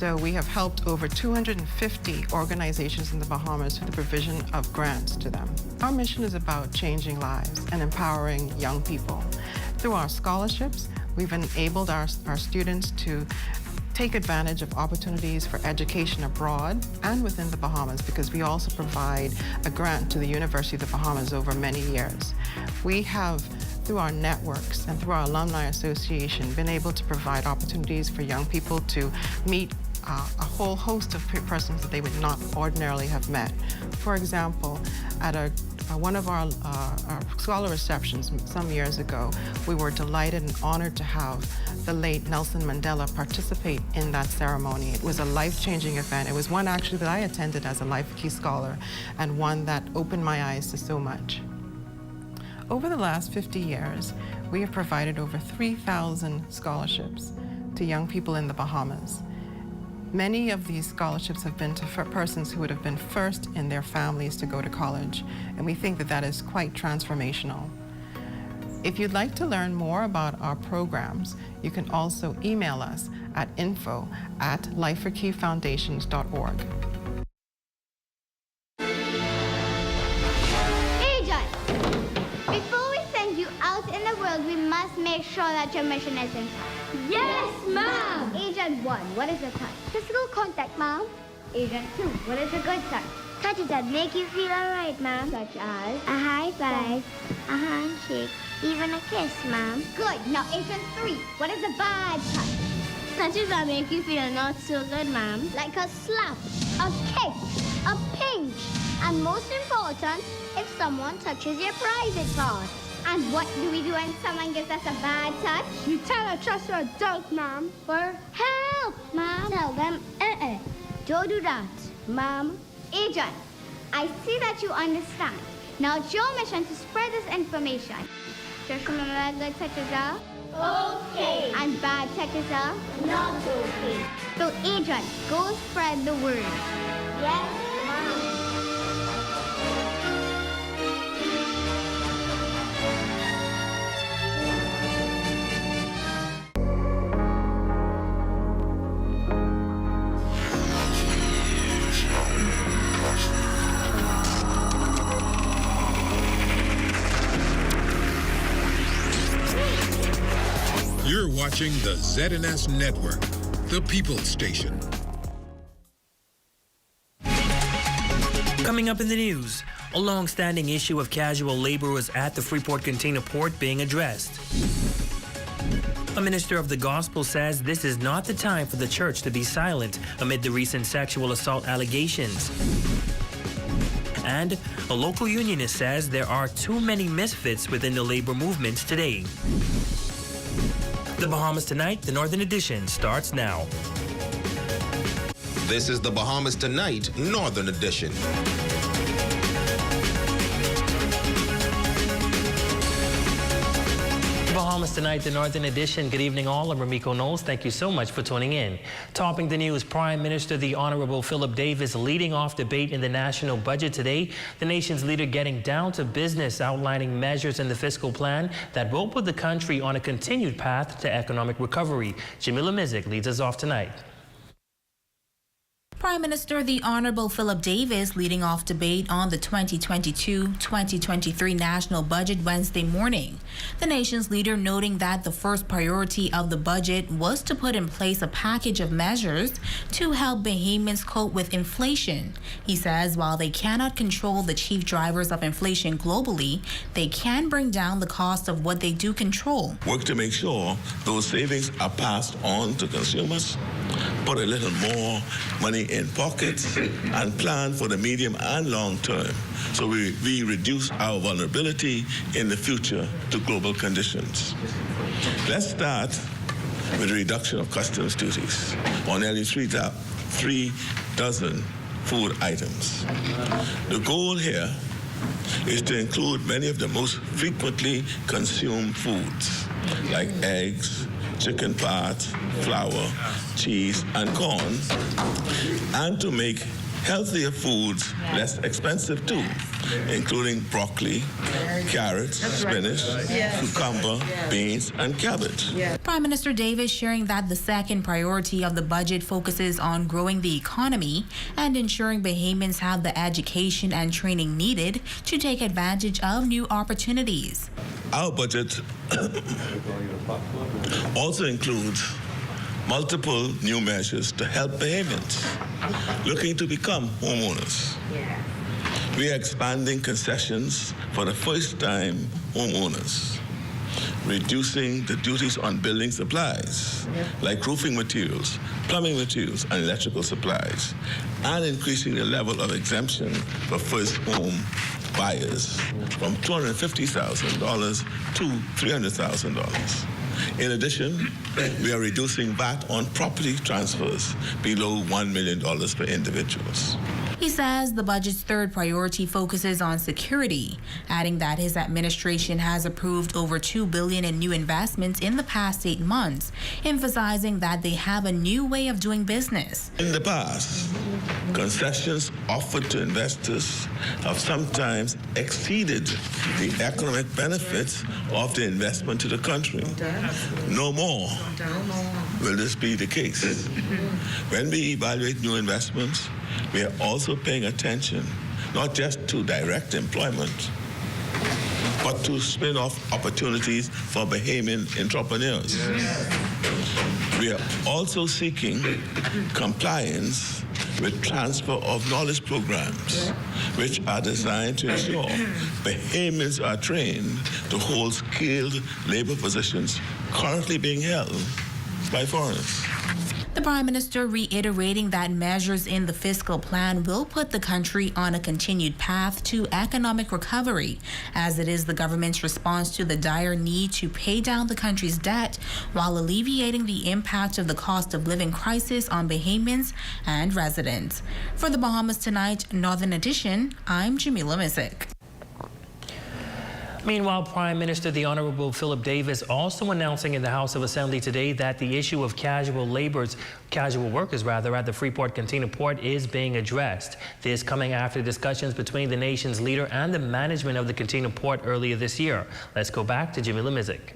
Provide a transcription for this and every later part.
So we have helped over 250 organizations in the Bahamas through the provision of grants to them. Our mission is about changing lives and empowering young people. Through our scholarships, we've enabled our students to take advantage of opportunities for education abroad and within the Bahamas, because we also provide a grant to the University of the Bahamas over many years. We have, through our networks and through our Alumni Association, been able to provide opportunities for young people to meet a whole host of persons that they would not ordinarily have met. For example, at one of our scholar receptions some years ago, we were delighted and honored to have the late Nelson Mandela participate in that ceremony. It was a life-changing event. It was one actually that I attended as a Life Key Scholar, and one that opened my eyes to so much. Over the last 50 years, we have provided over 3,000 scholarships to young people in the Bahamas. Many of these scholarships have been to persons who would have been first in their families to go to college, and we think that that is quite transformational. If you'd like to learn more about our programs, you can also email us at info@lifeforkeyfoundations.org. Agent, before we send you out in the world, we must make sure that your mission is intact. Yes, ma'am. Agent 1, what is a touch? Physical contact, ma'am. Agent 2, what is a good touch? Touches that make you feel alright, ma'am. Such as? A high five, a handshake, even a kiss, ma'am. Good. Now, Agent 3, what is a bad touch? Touches that make you feel not so good, ma'am. Like a slap, a kick, a pinch, and most important, if someone touches your private part. And what do we do when someone gives us a bad touch? You tell a trusted adult, ma'am. For help, ma'am. Tell them, don't do that, ma'am. Agent, I see that you understand. Now it's your mission to spread this information. Just remember that good touches are okay. and bad touches are Not okay. So, Agent, go spread the word. Yes, ma'am. You're watching the ZNS Network, the People's Station. Coming up in the news, a long-standing issue of casual laborers at the Freeport Container Port being addressed. A minister of the gospel says this is not the time for the church to be silent amid the recent sexual assault allegations. And a local unionist says there are too many misfits within the labor movement today. The Bahamas Tonight, the Northern Edition, starts now. This is the Bahamas Tonight, Northern Edition. Bahamas Tonight, the Northern Edition. Good evening all. I'm Ramiko Knowles. Thank you so much for tuning in. Topping the news, Prime Minister the Honorable Philip Davis leading off debate in the national budget today. The nation's leader getting down to business, outlining measures in the fiscal plan that will put the country on a continued path to economic recovery. Jamila Mizik leads us off tonight. Prime Minister the Honorable Philip Davis leading off debate on the 2022-2023 national budget Wednesday morning. The nation's leader noting that the first priority of the budget was to put in place a package of measures to help Bahamians cope with inflation. He says while they cannot control the chief drivers of inflation globally, they can bring down the cost of what they do control. Work to make sure those savings are passed on to consumers, put a little more money in pockets, and plan for the medium and long term so we reduce our vulnerability in the future to global conditions. Let's start with the reduction of customs duties on nearly 3 dozen food items. The goal here is to include many of the most frequently consumed foods like eggs, chicken parts, flour, cheese, and corn, and to make healthier foods, less expensive too, including broccoli, carrots, spinach, cucumber, beans, and cabbage. Prime Minister Davis sharing that the second priority of the budget focuses on growing the economy and ensuring Bahamians have the education and training needed to take advantage of new opportunities. Our budget also includes multiple new measures to help Bahamians looking to become homeowners. We are expanding concessions for the first-time homeowners, reducing the duties on building supplies like roofing materials, plumbing materials, and electrical supplies, and increasing the level of exemption for first home buyers from $250,000 to $300,000. In addition, we are reducing VAT on property transfers below $1 million for individuals. He says the budget's third priority focuses on security, adding that his administration has approved over $2 billion in new investments in the past 8 months, emphasizing that they have a new way of doing business. In the past, concessions offered to investors have sometimes exceeded the economic benefits of the investment to the country. No more will this be the case. When we evaluate new investments, we are also paying attention not just to direct employment, but to spin off opportunities for Bahamian entrepreneurs. We are also seeking compliance with transfer of knowledge programs, which are designed to ensure Bahamians are trained to hold skilled labor positions currently being held by foreigners. The Prime Minister reiterating that measures in the fiscal plan will put the country on a continued path to economic recovery, as it is the government's response to the dire need to pay down the country's debt while alleviating the impact of the cost of living crisis on Bahamians and residents. For the Bahamas Tonight Northern Edition, I'm Jamila Mizik. Meanwhile, Prime Minister the Honorable Philip Davis also announcing in the House of Assembly today that the issue of casual workers at the Freeport Container Port is being addressed. This coming after discussions between the nation's leader and the management of the container port earlier this year. Let's go back to Jamila Mizik.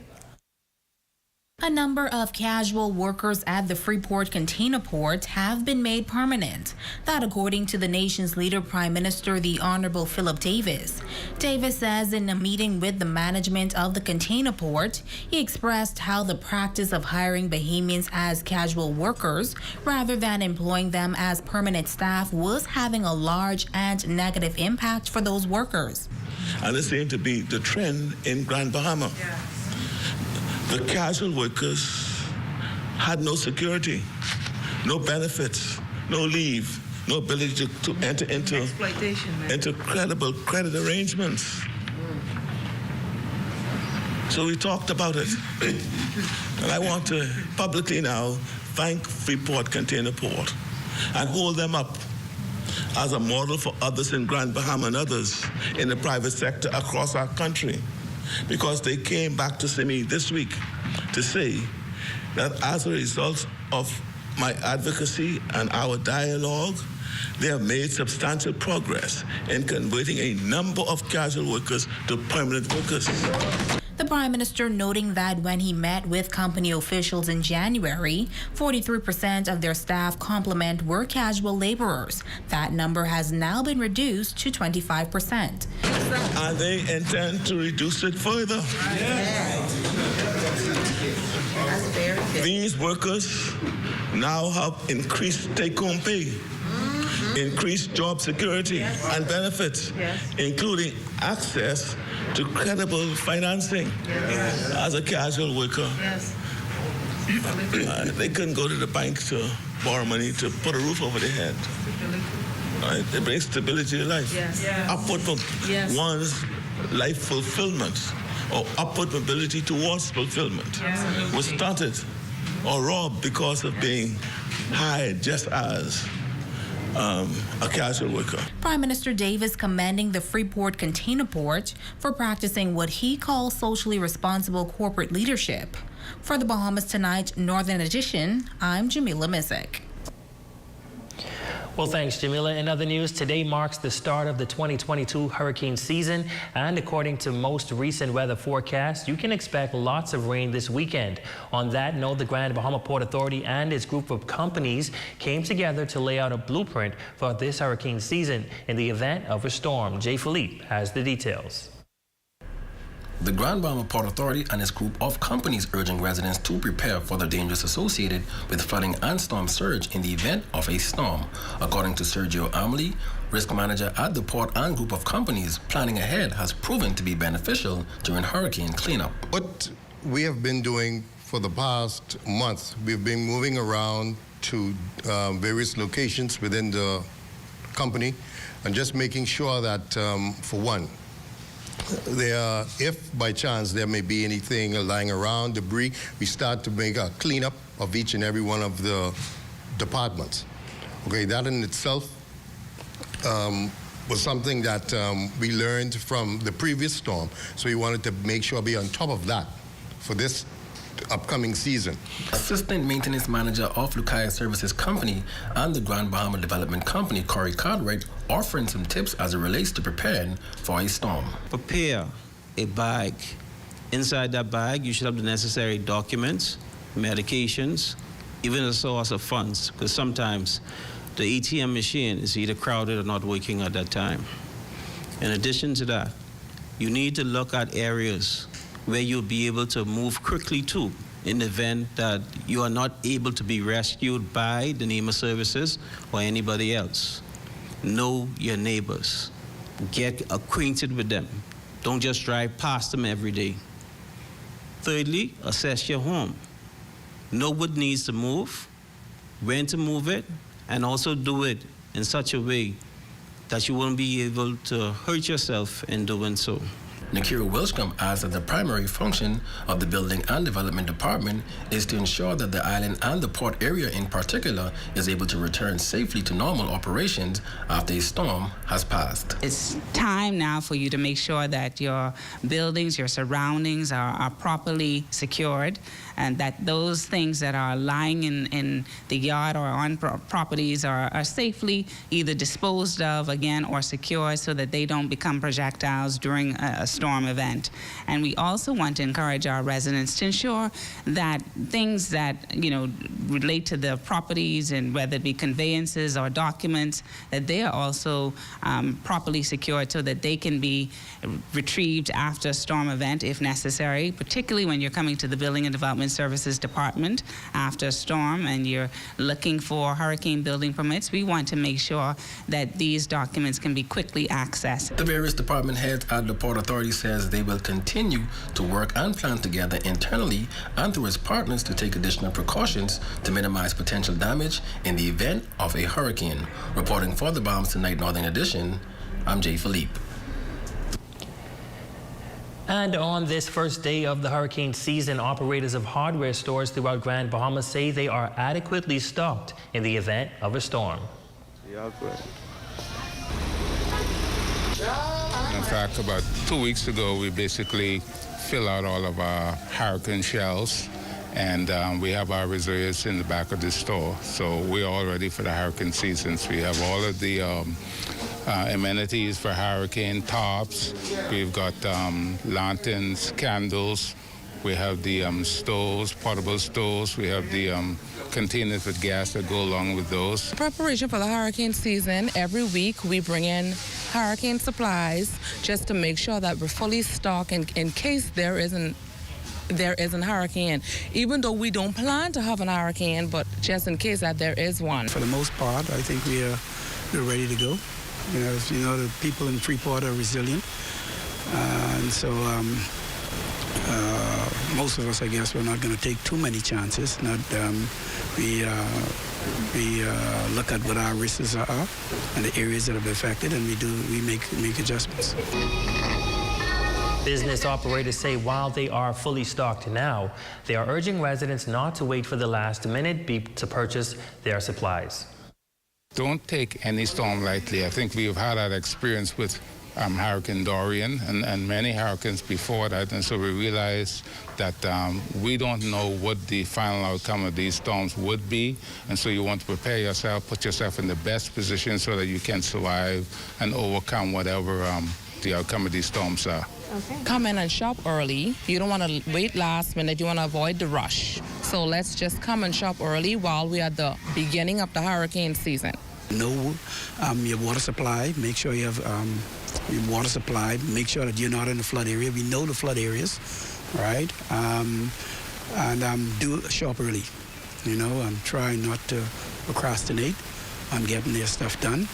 A number of casual workers at the Freeport Container Port have been made permanent. That according to the nation's leader, Prime Minister the Honorable Philip Davis. Davis says in a meeting with the management of the container port, he expressed how the practice of hiring Bahamians as casual workers rather than employing them as permanent staff was having a large and negative impact for those workers. And it seemed to be the trend in Grand Bahama. The casual workers had no security, no benefits, no leave, no ability to enter into credible credit arrangements. So we talked about it. And I want to publicly now thank Freeport Container Port and hold them up as a model for others in Grand Bahama and others in the private sector across our country, because they came back to see me this week to say that as a result of my advocacy and our dialogue, they have made substantial progress in converting a number of casual workers to permanent workers. The Prime Minister noting that when he met with company officials in January, 43% of their staff complement were casual laborers. That number has now been reduced to 25%. And they intend to reduce it further. These workers now have increased take-home pay, increased job security and benefits, including access to credible financing. As a casual worker, they couldn't go to the bank to borrow money to put a roof over their head. It brings stability to life. Upward one's life fulfillment or upward mobility towards fulfillment was stunted or robbed because of being hired just as a casual worker. Prime Minister Davis commending the Freeport Container Port for practicing what he calls socially responsible corporate leadership. For the Bahamas Tonight Northern Edition, I'm Jamila Mizik. Well, thanks, Jamila. In other news, today marks the start of the 2022 hurricane season, and according to most recent weather forecasts, you can expect lots of rain this weekend. On that note, the Grand Bahama Port Authority and its group of companies came together to lay out a blueprint for this hurricane season in the event of a storm. Jay Philippe has the details. The Grand Bahama Port Authority and its group of companies urging residents to prepare for the dangers associated with flooding and storm surge in the event of a storm. According to Sergio Amelie, risk manager at the port and group of companies, planning ahead has proven to be beneficial during hurricane cleanup. What we have been doing for the past month, we've been moving around to various locations within the company and just making sure that, for one, if by chance there may be anything lying around, debris, we start to make a cleanup of each and every one of the departments. Okay, that in itself was something that we learned from the previous storm. So we wanted to make sure be on top of that for this upcoming season. Assistant Maintenance Manager of Lucaya Services Company and the Grand Bahama Development Company, Corey Cartwright, offering some tips as it relates to preparing for a storm. Prepare a bag. Inside that bag, you should have the necessary documents, medications, even a source of funds, because sometimes the ATM machine is either crowded or not working at that time. In addition to that, you need to look at areas where you'll be able to move quickly to in the event that you are not able to be rescued by the NEMA services or anybody else. Know your neighbors. Get acquainted with them. Don't just drive past them every day. Thirdly, assess your home. Know what needs to move, when to move it, and also do it in such a way that you won't be able to hurt yourself in doing so. Nakira Wilshcombe adds that the primary function of the Building and Development Department is to ensure that the island and the port area in particular is able to return safely to normal operations after a storm has passed. It's time now for you to make sure that your buildings, your surroundings are properly secured, and that those things that are lying in the yard or on properties are safely either disposed of again or secured so that they don't become projectiles during a storm event. And we also want to encourage our residents to ensure that things that relate to the properties, and whether it be conveyances or documents, that they are also properly secured so that they can be retrieved after a storm event if necessary, particularly when you're coming to the Building and Development Services Department after a storm and you're looking for hurricane building permits. We want to make sure that these documents can be quickly accessed. The various department heads at the Port Authority says they will continue to work and plan together internally and through its partners to take additional precautions to minimize potential damage in the event of a hurricane. Reporting for the Bahamas Tonight Northern Edition, I'm Jay Philippe. And on this first day of the hurricane season, operators of hardware stores throughout Grand Bahama say they are adequately stocked in the event of a storm. In fact, about 2 weeks ago, we basically fill out all of our hurricane shelves, and we have our reserves in the back of the store. So we're all ready for the hurricane seasons. We have all of the amenities for hurricane tops. We've got lanterns, candles. We have the stoves, portable stoves. We have the containers with gas that go along with those. Preparation for the hurricane season, every week we bring in hurricane supplies just to make sure that we're fully stocked in case there is an hurricane. Even though we don't plan to have an hurricane, but just in case that there is one. For the most part, I think we're ready to go. As you know, the people in Freeport are resilient, and so most of us, I guess, we're not going to take too many chances. We look at what our risks are and the areas that have been affected, and we make adjustments. Business operators say while they are fully stocked now, they are urging residents not to wait for the last minute to purchase their supplies. Don't take any storm lightly. I think we've had that experience with Hurricane Dorian and many hurricanes before that. And so we realized that we don't know what the final outcome of these storms would be. And so you want to prepare yourself, put yourself in the best position so that you can survive and overcome whatever the outcome of these storms are. Okay. Come in and shop early. You don't want to wait last minute. You want to avoid the rush. So let's just come and shop early while we're at the beginning of the hurricane season. Know your water supply. Make sure you have your water supply. Make sure that you're not in the flood area. We know the flood areas, right? Do shop early. You know, try not to procrastinate on getting their stuff done.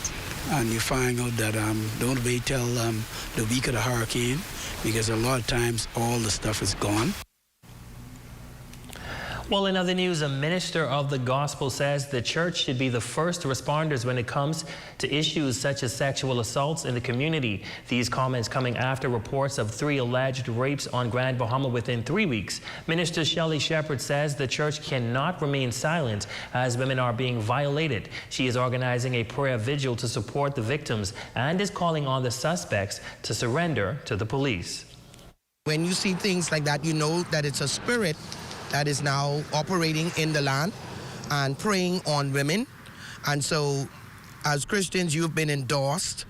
And you find out that don't wait till the week of the hurricane, because a lot of times all the stuff is gone. Well, in other news, a minister of the gospel says the church should be the first responders when it comes to issues such as sexual assaults in the community. These comments coming after reports of 3 alleged rapes on Grand Bahama within 3 weeks. Minister Shelley Shepherd says the church cannot remain silent as women are being violated. She is organizing a prayer vigil to support the victims and is calling on the suspects to surrender to the police. When you see things like that, you know that it's a spirit that is now operating in the land and preying on women. And so as Christians, you've been endorsed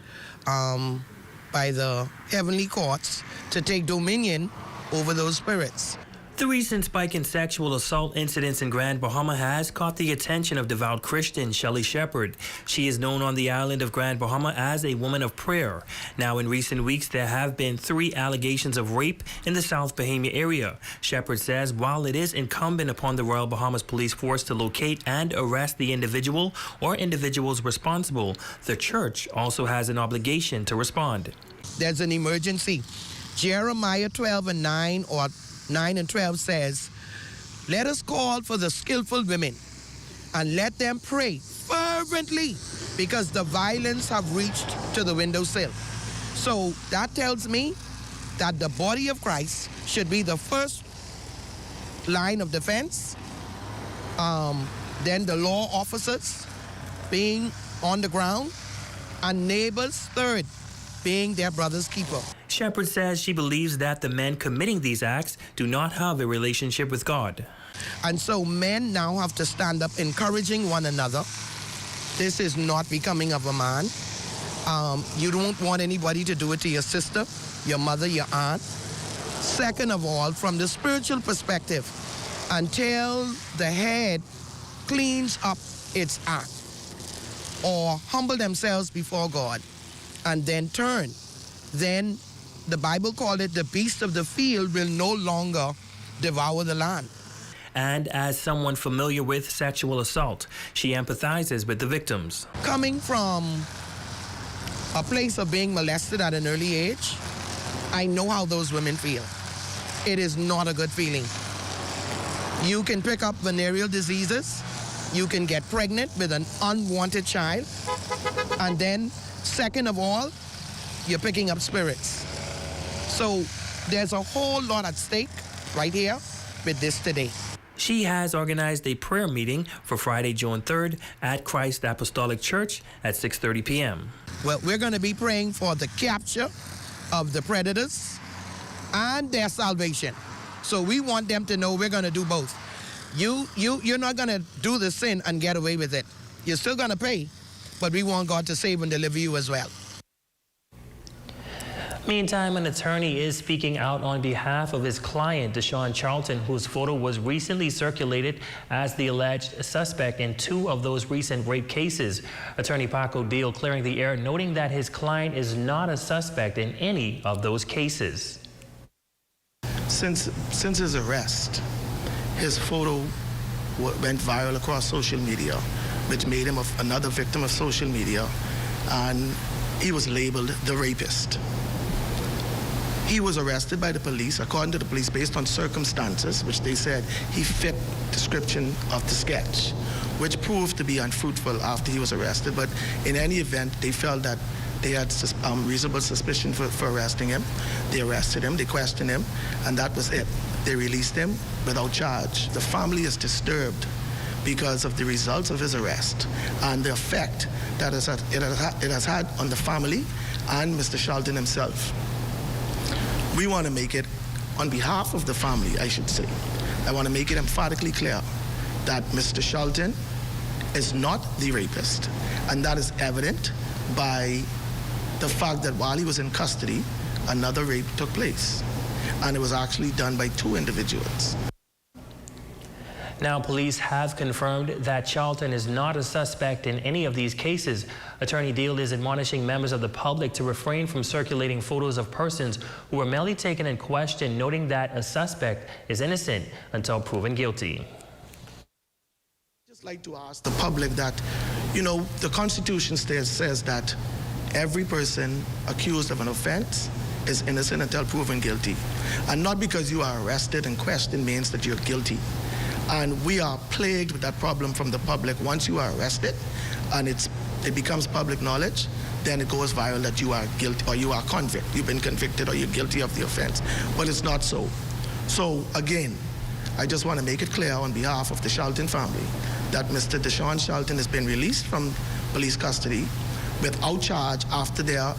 by the heavenly courts to take dominion over those spirits. The recent spike in sexual assault incidents in Grand Bahama has caught the attention of devout Christian Shelley Shepherd. She is known on the island of Grand Bahama as a woman of prayer. Now, in recent weeks, there have been 3 allegations of rape in the South Bahama area. Shepherd says while it is incumbent upon the Royal Bahamas Police Force to locate and arrest the individual or individuals responsible, the church also has an obligation to respond. There's an emergency. Jeremiah 12 and 9 or 9 and 12 says, let us call for the skillful women and let them pray fervently because the violence have reached to the windowsill. So that tells me that the body of Christ should be the first line of defense. Then the law officers being on the ground, and neighbors third, being their brother's keeper. Shepherd says she believes that the men committing these acts do not have a relationship with God. And so men now have to stand up encouraging one another. This is not becoming of a man. You don't want anybody to do it to your sister, your mother, your aunt. Second of all, from the spiritual perspective, until the head cleans up its act or humble themselves before God and then turn, then the Bible called it the beast of the field will no longer devour the land. And as someone familiar with sexual assault, she empathizes with the victims. Coming from a place of being molested at an early age, I know how those women feel. It is not a good feeling. You can pick up venereal diseases, you can get pregnant with an unwanted child, and then second of all, you're picking up spirits. So there's a whole lot at stake right here with this today. She has organized a prayer meeting for Friday, June 3rd at Christ Apostolic Church at 6:30 p.m. Well, we're going to be praying for the capture of the predators and their salvation. So we want them to know we're going to do both. You're not going to do the sin and get away with it. You're still going to pay, but we want God to save and deliver you as well. Meantime, an attorney is speaking out on behalf of his client, Deshaun Charlton, whose photo was recently circulated as the alleged suspect in 2 of those recent rape cases. Attorney Paco Deal clearing the air, noting that his client is not a suspect in any of those cases. Since his arrest, his photo went viral across social media, which made him another victim of social media, and he was labeled the rapist. He was arrested by the police, according to the police, based on circumstances, which they said he fit description of the sketch, which proved to be unfruitful after he was arrested. But in any event, they felt that they had reasonable suspicion for arresting him. They arrested him, they questioned him, and that was it. They released him without charge. The family is disturbed because of the results of his arrest and the effect that it has had on the family and Mr. Shelton himself. We want to make it, on behalf of the family, I should say, I want to make it emphatically clear that Mr. Shelton is not the rapist. And that is evident by the fact that while he was in custody, another rape took place. And it was actually done by 2 individuals. Now, police have confirmed that Charlton is not a suspect in any of these cases. Attorney Deal is admonishing members of the public to refrain from circulating photos of persons who were merely taken in question, noting that a suspect is innocent until proven guilty. I'd just like to ask the public that, you know, the Constitution says that every person accused of an offense is innocent until proven guilty. And not because you are arrested and questioned means that you're guilty. And we are plagued with that problem from the public. Once you are arrested and it becomes public knowledge, then it goes viral that you are guilty or you are convicted. You've been convicted or you're guilty of the offense. But it's not so. So again, I just want to make it clear on behalf of the Shelton family that Mr. Deshaun Shelton has been released from police custody without charge after their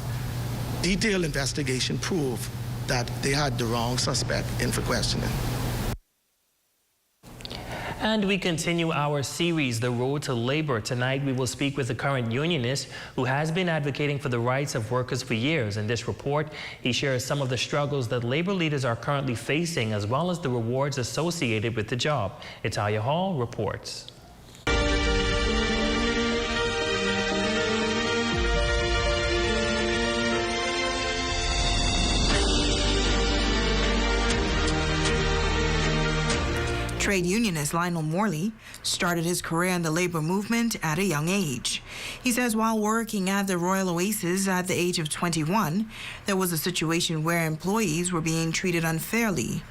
detailed investigation proved that they had the wrong suspect in for questioning. And we continue our series, The Road to Labor. Tonight, we will speak with a current unionist who has been advocating for the rights of workers for years. In this report, he shares some of the struggles that labor leaders are currently facing, as well as the rewards associated with the job. Italia Hall reports. Trade unionist Lionel Morley started his career in the labor movement at a young age. He says while working at the Royal Oasis at the age of 21, there was a situation where employees were being treated unfairly.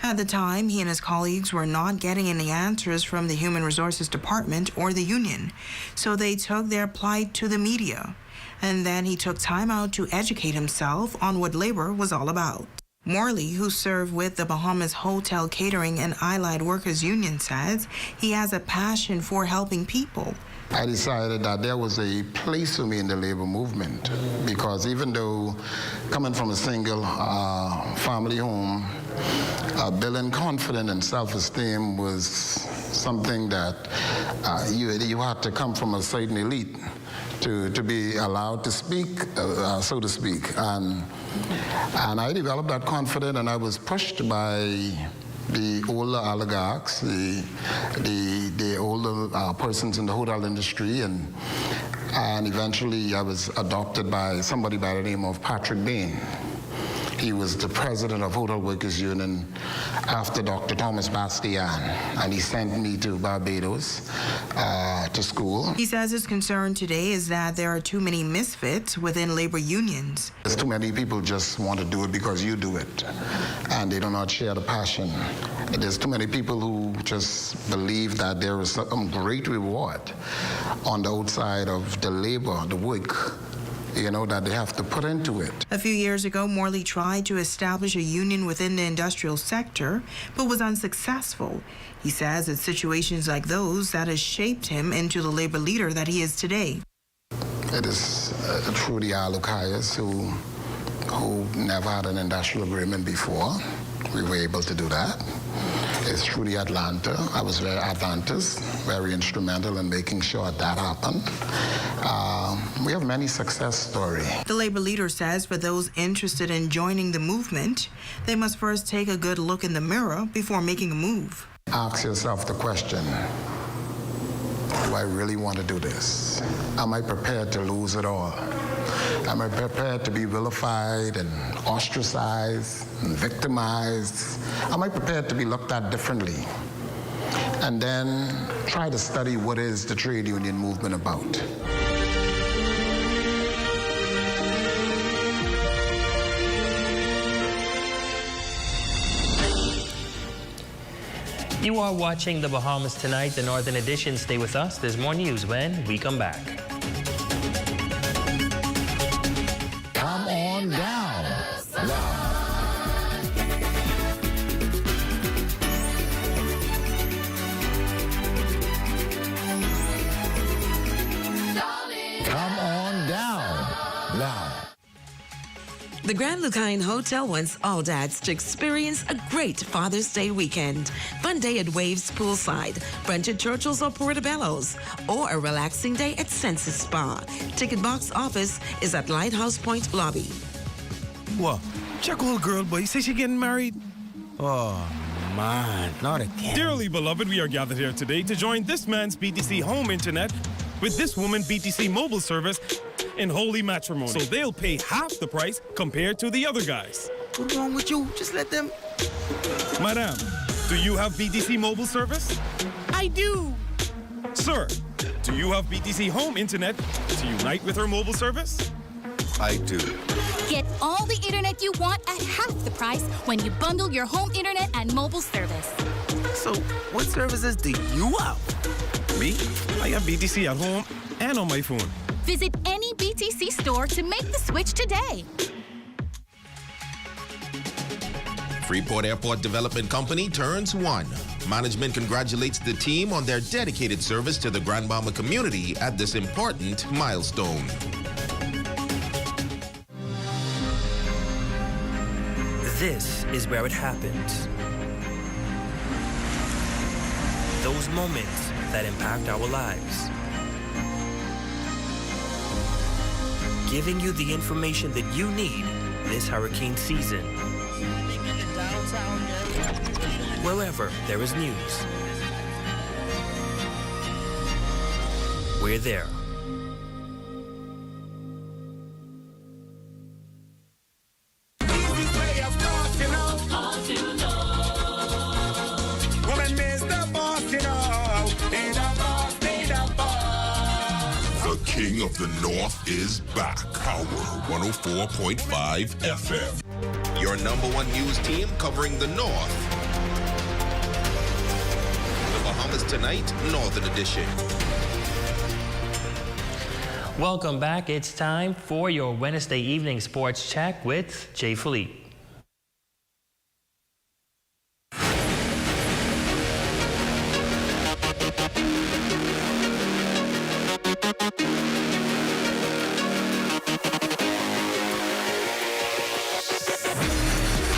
At the time, he and his colleagues were not getting any answers from the Human Resources Department or the union, so they took their plight to the media. And then he took time out to educate himself on what labor was all about. Morley, who served with the Bahamas Hotel Catering and Allied Workers Union, says he has a passion for helping people. I decided that there was a place for me in the labor movement because even though coming from a single family home, building confidence and self-esteem was something that you had to come from a certain elite to be allowed to speak, so to speak. And I developed that confidence, and I was pushed by the older oligarchs, the older persons in the hotel industry, and eventually I was adopted by somebody by the name of Patrick Bain. He was the president of Hotel Workers Union after Dr. Thomas Bastian, and he sent me to Barbados to school. He says his concern today is that there are too many misfits within labor unions. There's too many people just want to do it because you do it, and they do not share the passion. There's too many people who just believe that there is some great reward on the outside of the labor, the work, you know, that they have to put into it. A few years ago, Morley tried to establish a union within the industrial sector, but was unsuccessful. He says it's situations like those that has shaped him into the labor leader that he is today. It is through the Alukayas who never had an industrial agreement before. We were able to do that. It's through the Atlanta. I was very instrumental in making sure that happened. We have many success stories. The labor leader says for those interested in joining the movement, they must first take a good look in the mirror before making a move. Ask yourself the question, do I really want to do this? Am I prepared to lose it all? Am I prepared to be vilified and ostracized and victimized? Am I prepared to be looked at differently? And then try to study what is the trade union movement about. You are watching The Bahamas Tonight, the Northern Edition. Stay with us. There's more news when we come back. Come on down. Come on down. Now. The Grand Lucine Hotel wants all dads to experience a great Father's Day weekend. Fun day at Waves Poolside, brunch at Churchill's or Portobello's, or a relaxing day at Senses Spa. Ticket box office is at Lighthouse Point Lobby. What? Check old girl, boy. Say she getting married? Oh, man, not again. Dearly beloved, we are gathered here today to join this man's BTC home internet with this woman BTC mobile service in holy matrimony. So they'll pay half the price compared to the other guys. What's wrong with you? Just let them. Madam, do you have BTC mobile service? I do. Sir, do you have BTC home internet to unite with her mobile service? I do. Get all the internet you want at half the price when you bundle your home internet and mobile service. So, what services do you have? Me? I have BTC at home and on my phone. Visit any BTC store to make the switch today. Freeport Airport Development Company turns 1. Management congratulates the team on their dedicated service to the Grand Bahama community at this important milestone. This is where it happens. Those moments that impact our lives. Giving you the information that you need this hurricane season. Wherever there is news, we're there. King of the North is back. Power 104.5 FM. Your #1 news team covering the North. The Bahamas Tonight, Northern Edition. Welcome back. It's time for your Wednesday evening sports check with Jay Philippe.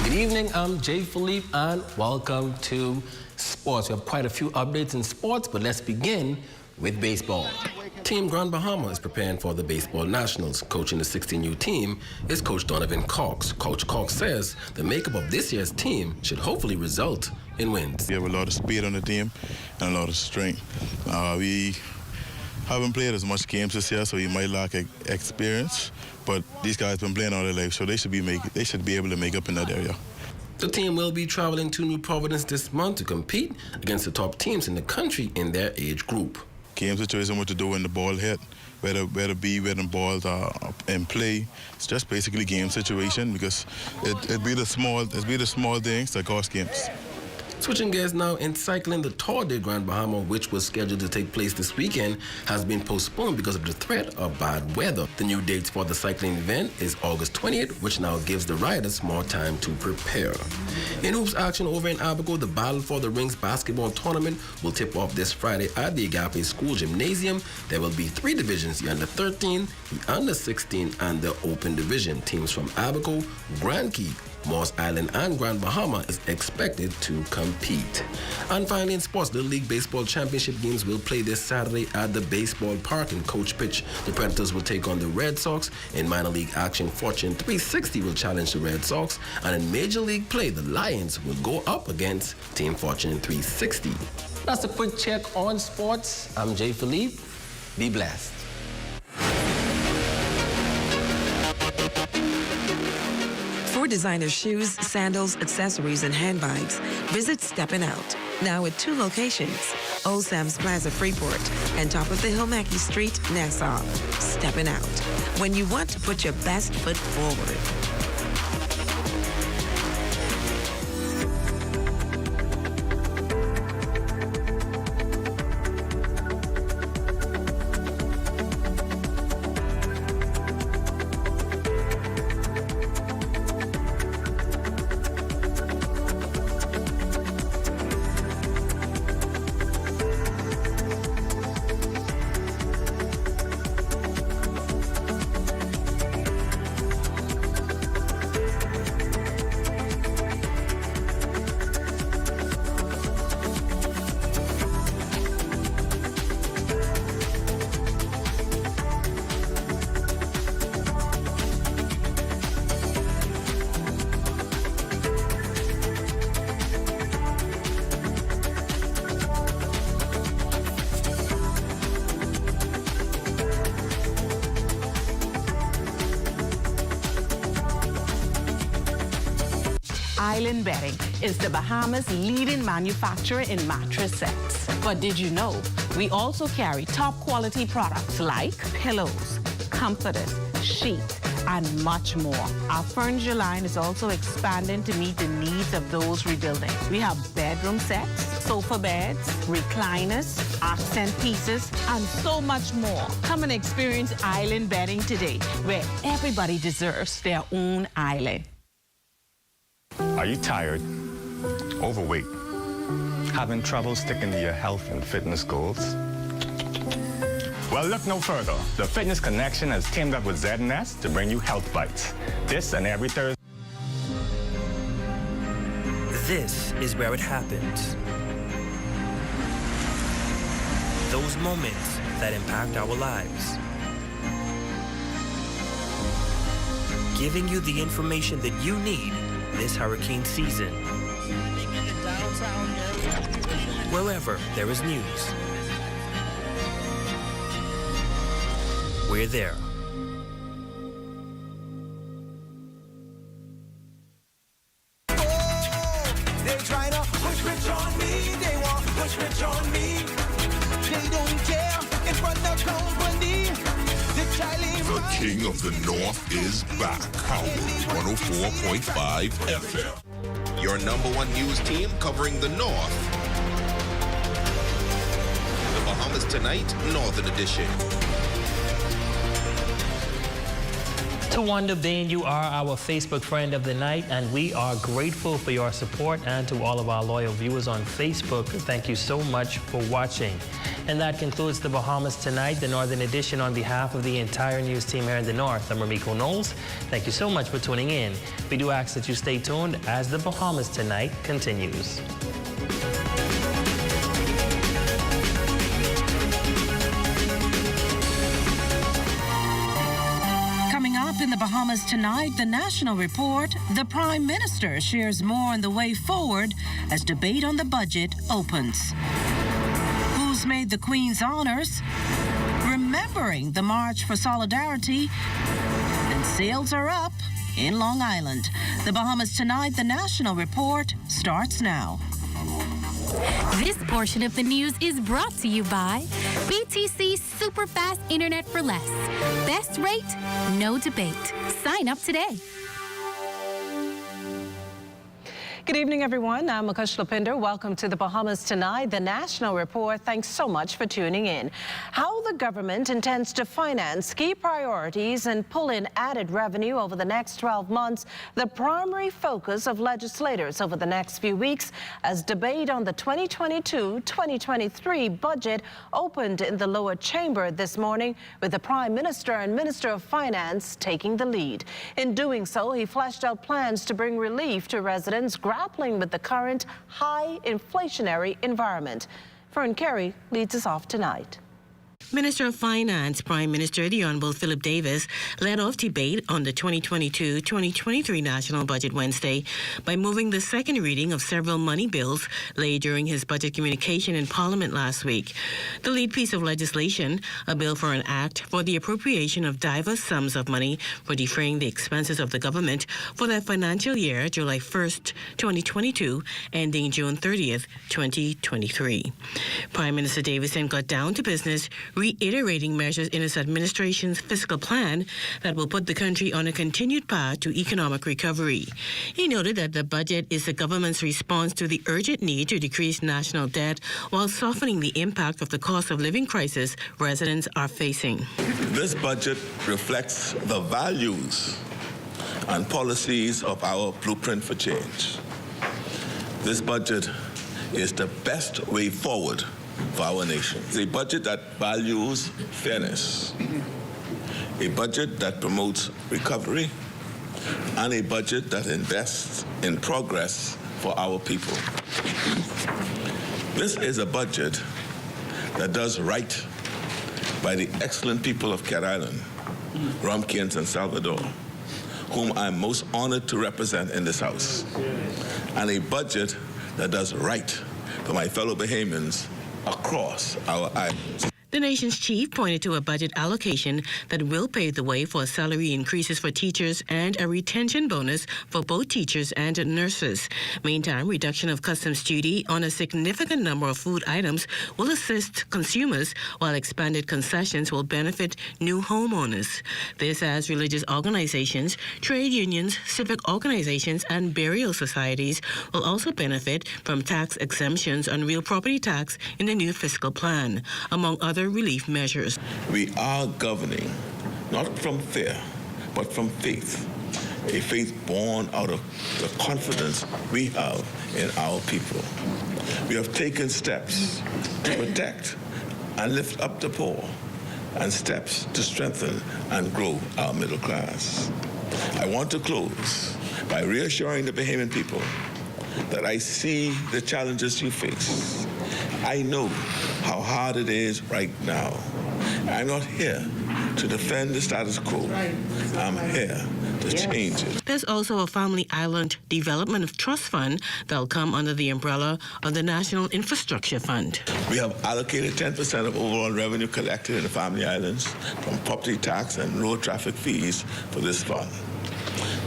Good evening, I'm Jay Philippe and welcome to sports. We have quite a few updates in sports, but let's begin with baseball. Team Grand Bahama is preparing for the Baseball Nationals. Coaching the 16U team is Coach Donovan Cox. Coach Cox says the makeup of this year's team should hopefully result in wins. We have a lot of speed on the team and a lot of strength. We haven't played as much games this year, so we might lack experience. But these guys have been playing all their life, so they should be able to make up in that area. The team will be traveling to New Providence this month to compete against the top teams in the country in their age group. Game situation, what to do when the ball hit, where to be when the balls are in play. It's just basically game situation because it'd be the small things that cost games. Switching gears now, in cycling, the Tour de Grand Bahama, which was scheduled to take place this weekend, has been postponed because of the threat of bad weather. The new dates for the cycling event is August 20th, which now gives the riders more time to prepare. In hoops action over in Abaco, the Battle for the Rings basketball tournament will tip off this Friday at the Agape School Gymnasium. There will be 3 divisions, the under 13, the under 16, and the open division. Teams from Abaco, Grand Key, Moss Island and Grand Bahama is expected to compete. And finally in sports, Little League Baseball Championship games will play this Saturday at the baseball park in Coach Pitch. The Predators will take on the Red Sox. In minor league action, Fortune 360 will challenge the Red Sox. And in major league play, the Lions will go up against Team Fortune 360. That's a quick check on sports. I'm Jay Philippe. Be blessed. For designer shoes, sandals, accessories, and handbags, visit Steppin' Out. Now at 2 locations, Old Sam's Plaza Freeport and Top of the Hill Mackey Street, Nassau. Steppin' Out. When you want to put your best foot forward. Island Bedding is the Bahamas' leading manufacturer in mattress sets. But did you know we also carry top quality products like pillows, comforters, sheets, and much more. Our furniture line is also expanding to meet the needs of those rebuilding. We have bedroom sets, sofa beds, recliners, accent pieces, and so much more. Come and experience Island Bedding today, where everybody deserves their own island. Are you tired, overweight, having trouble sticking to your health and fitness goals? Well, look no further. The Fitness Connection has teamed up with ZNS to bring you Health Bites. This and every Thursday. This is where it happens. Those moments that impact our lives. Giving you the information that you need this hurricane season. Wherever there is news, we're there. They try to push Rich on me, they want to push Rich on me. They don't care in front of company. The King of the North is back. Howard 104.5 FM. Your #1 news team covering the North. The Bahamas Tonight, Northern Edition. Tawanda Bain, you are our Facebook friend of the night, and we are grateful for your support, and to all of our loyal viewers on Facebook, thank you so much for watching. And that concludes the Bahamas Tonight, the Northern Edition. On behalf of the entire news team here in the North, I'm Ramiko Knowles. Thank you so much for tuning in. We do ask that you stay tuned as the Bahamas Tonight continues. In the Bahamas Tonight, the National Report, the Prime Minister shares more on the way forward as debate on the budget opens. Who's made the Queen's honors? Remembering the March for Solidarity. And sales are up in Long Island. The Bahamas Tonight, the National Report starts now. This portion of the news is brought to you by BTC Super Fast Internet for Less. Best rate, no debate. Sign up today. Good evening, everyone. I'm Akush Lapinder. Welcome to the Bahamas Tonight, the National Report. Thanks so much for tuning in. How the government intends to finance key priorities and pull in added revenue over the next 12 months, the primary focus of legislators over the next few weeks, as debate on the 2022-2023 budget opened in the lower chamber this morning, with the Prime Minister and Minister of Finance taking the lead. In doing so, he fleshed out plans to bring relief to residents grappling with the current high inflationary environment. Fern Carey leads us off tonight. Minister of Finance, Prime Minister the Honorable Philip Davis, led off debate on the 2022-2023 national budget Wednesday by moving the second reading of several money bills laid during his budget communication in Parliament last week. The lead piece of legislation, a bill for an act for the appropriation of diverse sums of money for defraying the expenses of the government for the financial year July 1st, 2022, ending June 30th, 2023. Prime Minister Davis then got down to business, reiterating measures in his administration's fiscal plan that will put the country on a continued path to economic recovery. He noted that the budget is the government's response to the urgent need to decrease national debt while softening the impact of the cost of living crisis residents are facing. This budget reflects the values and policies of our blueprint for change. This budget is the best way forward for our nation. It's a budget that values fairness, a budget that promotes recovery, and a budget that invests in progress for our people. This is a budget that does right by the excellent people of Cat Island, Romkey and San Salvador, whom I'm most honored to represent in this House, and a budget that does right for my fellow Bahamians across our islands. The nation's chief pointed to a budget allocation that will pave the way for salary increases for teachers and a retention bonus for both teachers and nurses. Meantime, reduction of customs duty on a significant number of food items will assist consumers, while expanded concessions will benefit new homeowners. This as religious organizations, trade unions, civic organizations, and burial societies will also benefit from tax exemptions on real property tax in the new fiscal plan, among other relief measures. We are governing not from fear, but from faith, a faith born out of the confidence we have in our people. We have taken steps to protect and lift up the poor, and steps to strengthen and grow our middle class. I want to close by reassuring the Bahamian people that I see the challenges you face. I know how hard it is right now. I'm not here to defend the status quo. I'm here to change it. There's also a Family Island Development Trust Fund that'll come under the umbrella of the National Infrastructure Fund. We have allocated 10% of overall revenue collected in the Family Islands from property tax and road traffic fees for this fund.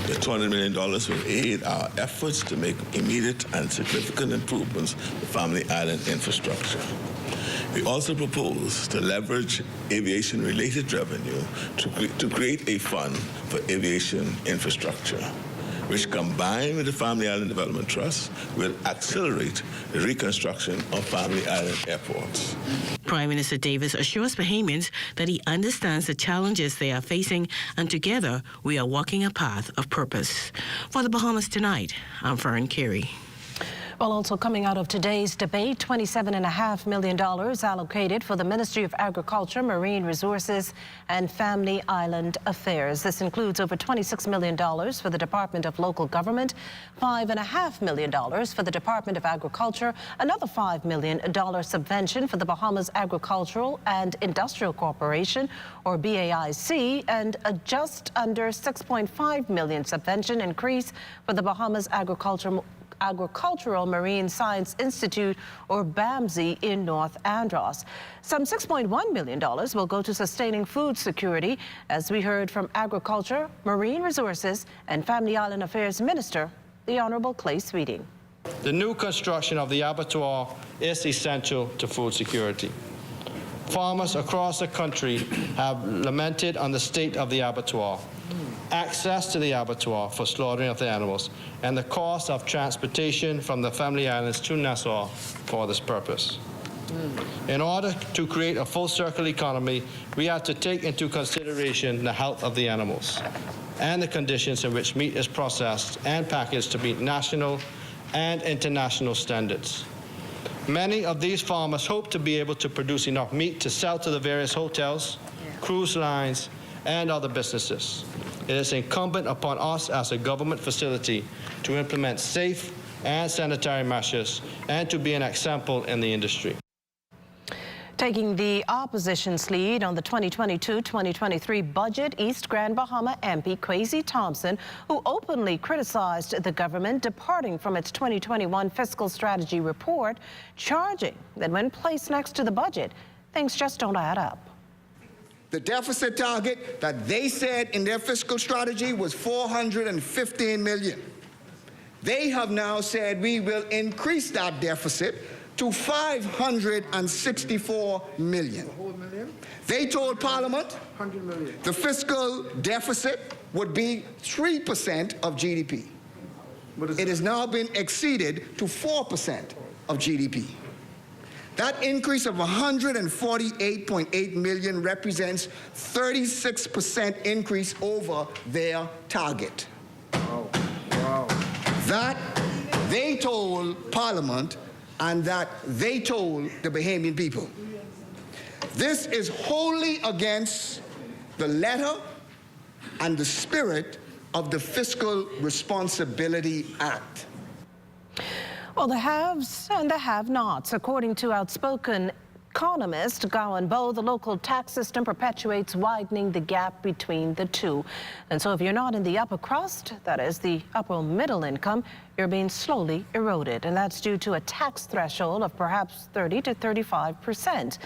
The $200 million will aid our efforts to make immediate and significant improvements to Family Island infrastructure. We also propose to leverage aviation-related revenue to create a fund for aviation infrastructure, which, combined with the Family Island Development Trust, will accelerate the reconstruction of Family Island airports. Prime Minister Davis assures Bahamians that he understands the challenges they are facing, and together we are walking a path of purpose. For the Bahamas Tonight, I'm Fern Carey. Well, also coming out of today's debate, $27.5 million allocated for the Ministry of Agriculture, Marine Resources, and Family Island Affairs. This includes over $26 million for the Department of Local Government, $5.5 million for the Department of Agriculture, another $5 million subvention for the Bahamas Agricultural and Industrial Corporation, or BAIC, and a just under $6.5 million subvention increase for the Bahamas Agricultural Marine Science Institute, or BAMSI, in North Andros. Some $6.1 million will go to sustaining food security, as we heard from Agriculture, Marine Resources, and Family Island Affairs Minister, the Honorable Clay Sweeting. The new construction of the abattoir is essential to food security. Farmers across the country have lamented on the state of the abattoir, access to the abattoir for slaughtering of the animals, and the cost of transportation from the Family Islands to Nassau for this purpose. In order to create a full circle economy, we have to take into consideration the health of the animals and the conditions in which meat is processed and packaged to meet national and international standards. Many of these farmers hope to be able to produce enough meat to sell to the various hotels, cruise lines, and other businesses. It is incumbent upon us as a government facility to implement safe and sanitary measures and to be an example in the industry. Taking the opposition's lead on the 2022-2023 budget, East Grand Bahama MP Kwesi Thompson, who openly criticized the government departing from its 2021 fiscal strategy report, charging that when placed next to the budget, things just don't add up. The deficit target that they said in their fiscal strategy was $415 million. They have now said we will increase that deficit to $564 million. They told Parliament the fiscal deficit would be 3% of GDP. It has now been exceeded to 4% of GDP. That increase of $148.8 million represents 36% increase over their target. Wow. Wow. That they told Parliament, and that they told the Bahamian people. This is wholly against the letter and the spirit of the Fiscal Responsibility Act. Well, the haves and the have-nots. According to outspoken economist Gowan Bowe, the local tax system perpetuates widening the gap between the two. And so if you're not in the upper crust, that is the upper middle income, you're being slowly eroded. And that's due to a tax threshold of perhaps 30 to 35%.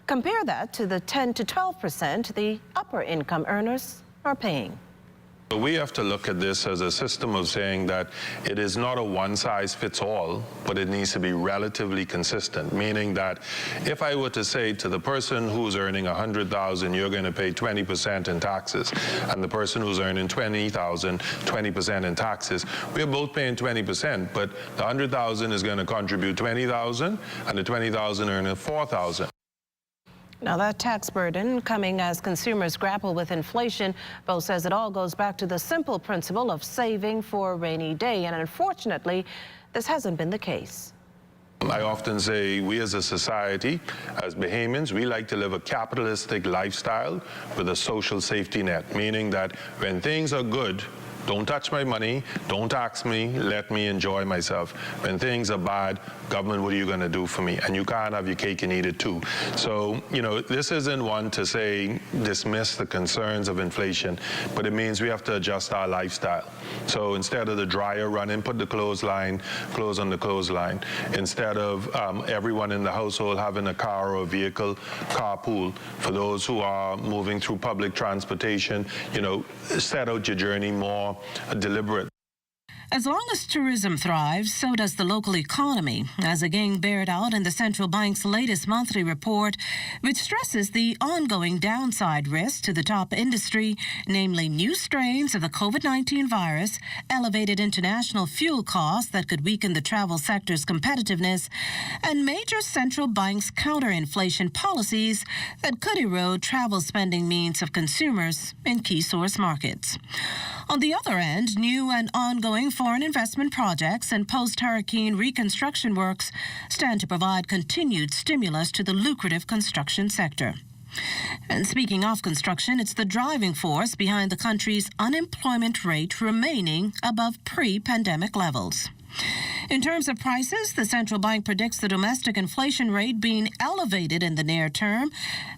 Compare that to the 10 to 12% the upper income earners are paying. We have to look at this as a system of saying that it is not a one-size-fits-all, but it needs to be relatively consistent, meaning that if I were to say to the person who's earning $100,000, you're going to pay 20% in taxes, and the person who's earning $20,000, 20% in taxes, we're both paying 20%, but the $100,000 is going to contribute $20,000, and the $20,000 earning $4,000. Now, that tax burden coming as consumers grapple with inflation. Bo says it all goes back to the simple principle of saving for a rainy day, and unfortunately, this hasn't been the case. I often say we as a society, as Bahamians, we like to live a capitalistic lifestyle with a social safety net, meaning that when things are good, don't touch my money, don't tax me, let me enjoy myself. When things are bad, government, what are you going to do for me? And you can't have your cake and eat it too. So, you know, this isn't one to say dismiss the concerns of inflation, but it means we have to adjust our lifestyle. So instead of the dryer running, put the clothes on the clothesline. Instead of everyone in the household having a car or a vehicle, carpool. For those who are moving through public transportation, you know, set out your journey more deliberate. As long as tourism thrives, so does the local economy, as again bared out in the central bank's latest monthly report, which stresses the ongoing downside risk to the top industry, namely new strains of the COVID-19 virus, elevated international fuel costs that could weaken the travel sector's competitiveness, and major central banks' counter-inflation policies that could erode travel spending means of consumers in key source markets. On the other end, new and ongoing foreign investment projects and post-hurricane reconstruction works stand to provide continued stimulus to the lucrative construction sector. And speaking of construction, it's the driving force behind the country's unemployment rate remaining above pre-pandemic levels. In terms of prices, the central bank predicts the domestic inflation rate being elevated in the near term,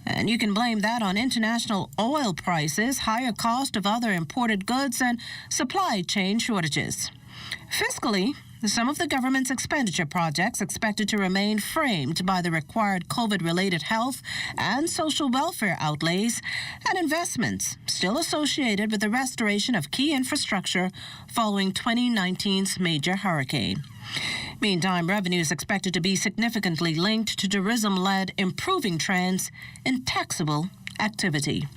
and you can blame that on international oil prices, higher cost of other imported goods, and supply chain shortages. Fiscally, some of the government's expenditure projects expected to remain framed by the required COVID-related health and social welfare outlays and investments still associated with the restoration of key infrastructure following 2019's major hurricane. Meantime, revenue is expected to be significantly linked to tourism-led improving trends in taxable activity.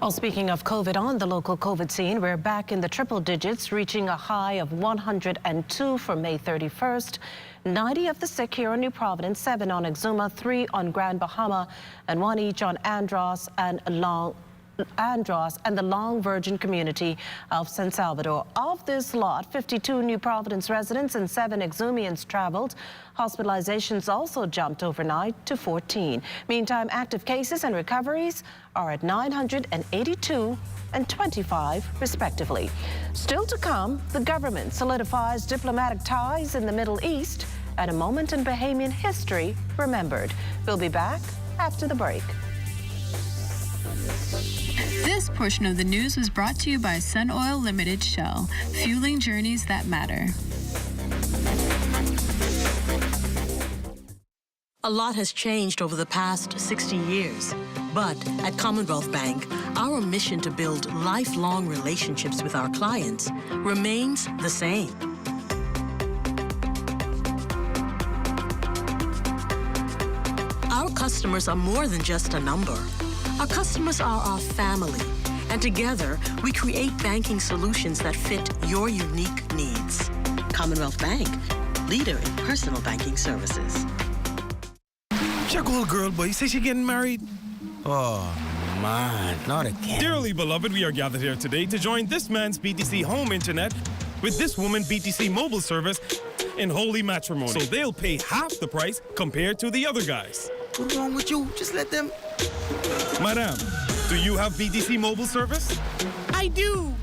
Well, speaking of COVID, on the local COVID scene, we're back in the triple digits, reaching a high of 102 for May 31st. 90 of the sick here on New Providence, 7 on Exuma, 3 on Grand Bahama, and 1 each on Andros and the Long Virgin community of San Salvador. Of this lot, 52 New Providence residents and 7 Exumians traveled. Hospitalizations also jumped overnight to 14. Meantime, active cases and recoveries are at 982 and 25, respectively. Still to come, the government solidifies diplomatic ties in the Middle East at a moment in Bahamian history remembered. We'll be back after the break. This portion of the news was brought to you by Sun Oil Limited Shell, fueling journeys that matter. A lot has changed over the past 60 years, but at Commonwealth Bank, our mission to build lifelong relationships with our clients remains the same. Our customers are more than just a number. Our customers are our family, and together we create banking solutions that fit your unique needs. Commonwealth Bank, leader in personal banking services. Check old girl, boy. You say she getting married? Oh, man, not again. Dearly beloved, we are gathered here today to join this man's BTC home internet with this woman BTC mobile service in holy matrimony. So they'll pay half the price compared to the other guys. What's wrong with you? Just let them... Madam, do you have BTC mobile service? I do.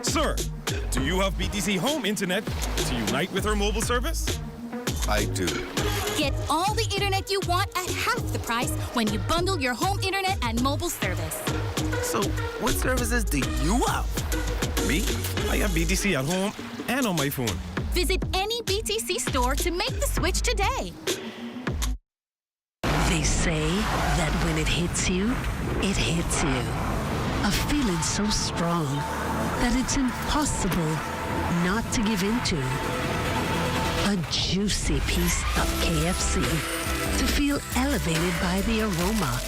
Sir, do you have BTC home internet to unite with her mobile service? I do. Get all the internet you want at half the price when you bundle your home internet and mobile service. So, what services do you have? Me? I have BTC at home and on my phone. Visit any BTC store to make the switch today. They say that when it hits you. A feeling so strong that it's impossible not to give into. A juicy piece of KFC to feel elevated by the aroma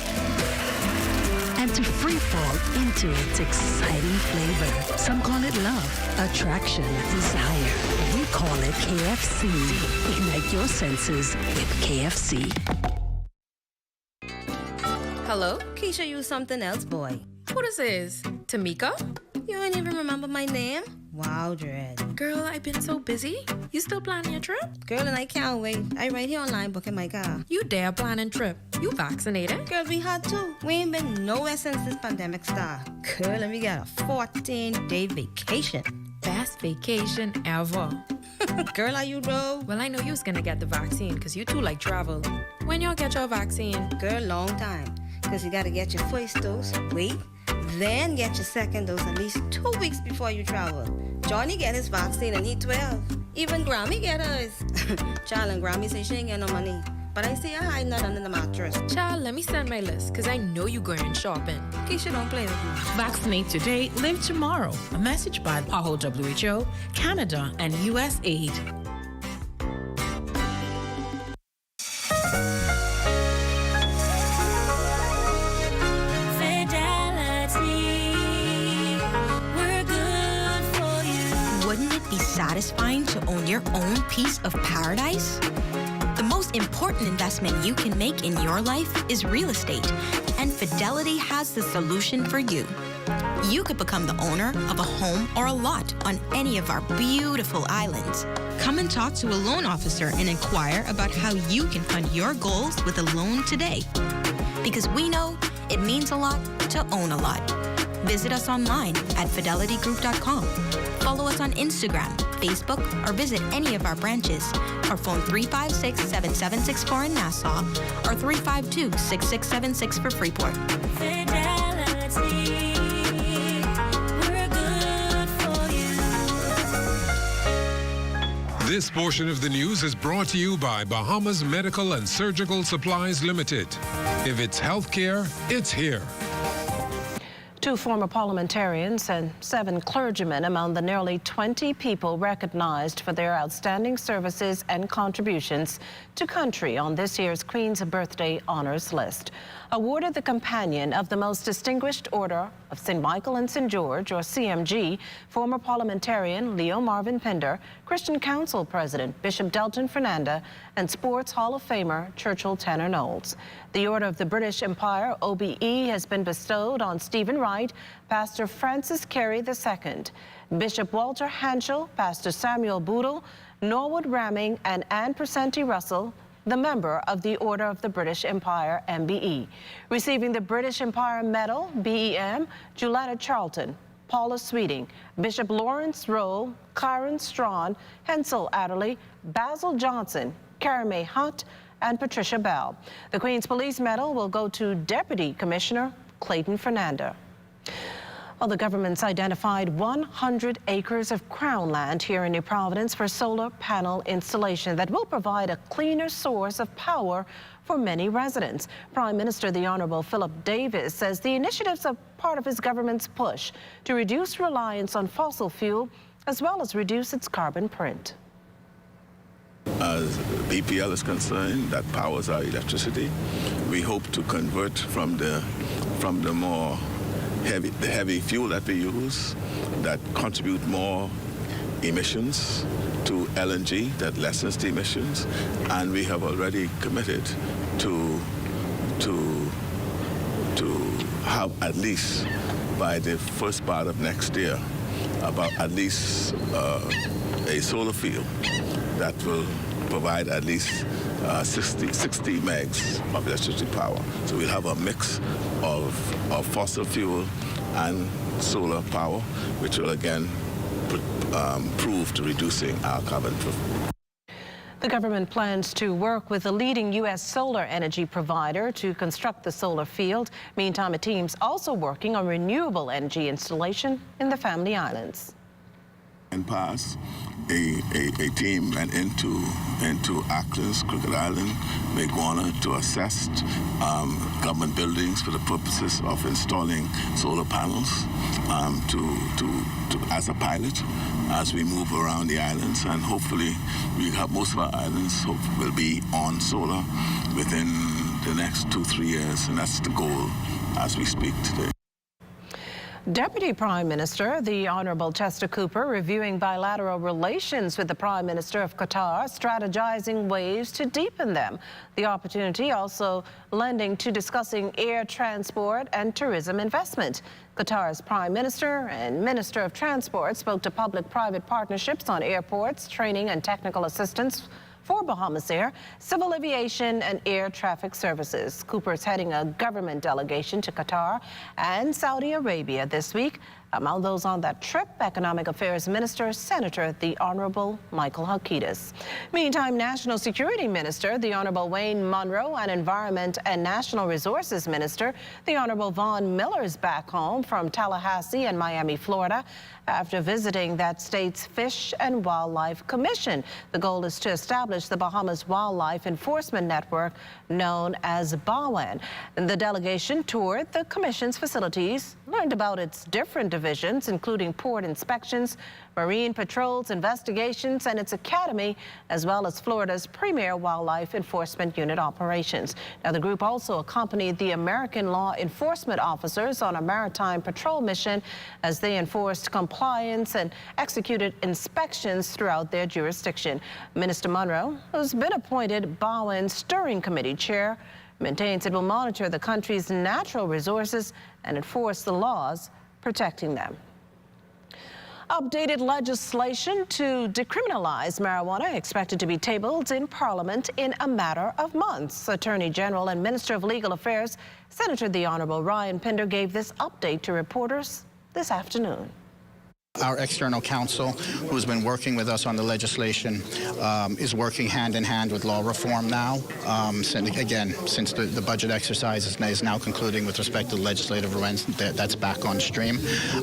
and to free fall into its exciting flavor. Some call it love, attraction, desire. We call it KFC. Ignite your senses with KFC. Hello? Keisha used something else, boy. Who this is? Tamika? You don't even remember my name? Wow, Dread. Girl, I've been so busy. You still planning your trip? Girl, and I can't wait. I right here online booking my car. You dare planning trip? You vaccinated? Girl, we had to. We ain't been nowhere since this pandemic started. Girl, let me get a 14-day vacation. Best vacation ever. Girl, are you though? Well, I know you was gonna get the vaccine because you too like travel. When y'all get your vaccine? Girl, long time. Because you gotta get your first dose, wait, then get your second dose at least 2 weeks before you travel. Johnny get his vaccine and he 12. Even Grammy get hers. Child, and Grammy say she ain't get no money. But I see her hiding that under the mattress. Child, let me send my list, because I know you going shopping. Keisha, don't play with me. Vaccinate today, live tomorrow. A message by PAHO WHO, Canada, and USAID. Wouldn't it be satisfying to own your own piece of paradise? The most important investment you can make in your life is real estate, and Fidelity has the solution for you. You could become the owner of a home or a lot on any of our beautiful islands. Come and talk to a loan officer and inquire about how you can fund your goals with a loan today. Because we know it means a lot to own a lot. Visit us online at fidelitygroup.com. Follow us on Instagram, Facebook, or visit any of our branches. Or phone 356-7764 in Nassau or 352-6676 for Freeport. Fidelity, we're good for you. This portion of the news is brought to you by Bahamas Medical and Surgical Supplies Limited. If it's healthcare, it's here. 2 former parliamentarians and 7 clergymen among the nearly 20 people recognized for their outstanding services and contributions to country on this year's Queen's Birthday Honors List. Awarded the Companion of the Most Distinguished Order of St. Michael and St. George, or CMG, former parliamentarian Leo Marvin Pinder, Christian Council President Bishop Delton Fernanda, and Sports Hall of Famer Churchill Tanner Knowles. The Order of the British Empire, OBE, has been bestowed on Stephen Wright, Pastor Francis Carey II, Bishop Walter Hanschel, Pastor Samuel Boodle, Norwood Ramming, and Anne Presenti Russell, the member of the Order of the British Empire, MBE. Receiving the British Empire Medal, BEM, Juletta Charlton, Paula Sweeting, Bishop Lawrence Rowe, Karen Strawn, Hensel Adderley, Basil Johnson, Karimeh Hunt, and Patricia Bell. The Queen's Police Medal will go to Deputy Commissioner Clayton Fernanda. Well, the government's identified 100 acres of Crown land here in New Providence for solar panel installation that will provide a cleaner source of power for many residents. Prime Minister the Honorable Philip Davis says the initiatives are part of his government's push to reduce reliance on fossil fuel as well as reduce its carbon print. As BPL is concerned, that powers our electricity. We hope to convert from the more heavy fuel that we use that contribute more emissions to LNG that lessens the emissions, and we have already committed to have at least by the first part of next year about at least a solar field that will provide at least 60 megs of electricity power. So we'll have a mix of fossil fuel and solar power, which will again prove to reducing our carbon footprint. The government plans to work with a leading U.S. solar energy provider to construct the solar field. Meantime, a team's also working on renewable energy installation in the Family Islands. In past, a team went into Actors, Crooked Island, Maguana to assess government buildings for the purposes of installing solar panels as a pilot as we move around the islands, and hopefully we have most of our islands will be on solar within the next 2-3 years, and that's the goal as we speak today. Deputy Prime Minister, the Honourable Chester Cooper, reviewing bilateral relations with the Prime Minister of Qatar, strategizing ways to deepen them. The opportunity also lending to discussing air transport and tourism investment. Qatar's Prime Minister and Minister of Transport spoke to public-private partnerships on airports, training and technical assistance for Bahamas Air, civil aviation and air traffic services. Cooper is heading a government delegation to Qatar and Saudi Arabia this week. Among those on that trip, Economic Affairs Minister, Senator the Honourable Michael Halkitis. Meantime, National Security Minister, the Honourable Wayne Munro, and Environment and National Resources Minister, the Honourable Vaughn Miller, is back home from Tallahassee and Miami, Florida, after visiting that state's Fish and Wildlife Commission. The goal is to establish the Bahamas Wildlife Enforcement Network, known as BAWEN. The delegation toured the Commission's facilities, learned about its different divisions, including port inspections, marine patrols, investigations, and its academy, as well as Florida's premier wildlife enforcement unit operations. Now, the group also accompanied the American law enforcement officers on a maritime patrol mission as they enforced compliance and executed inspections throughout their jurisdiction. Minister Munro, who's been appointed BAWEN's Steering Committee chair, maintains it will monitor the country's natural resources and enforce the laws protecting them. Updated legislation to decriminalize marijuana expected to be tabled in Parliament in a matter of months. Attorney General and Minister of Legal Affairs, Senator the Honourable Ryan Pinder, gave this update to reporters this afternoon. Our external counsel, who's been working with us on the legislation, is working hand in hand with law reform now. Since the budget exercise is now concluding with respect to the legislative events, that's back on stream.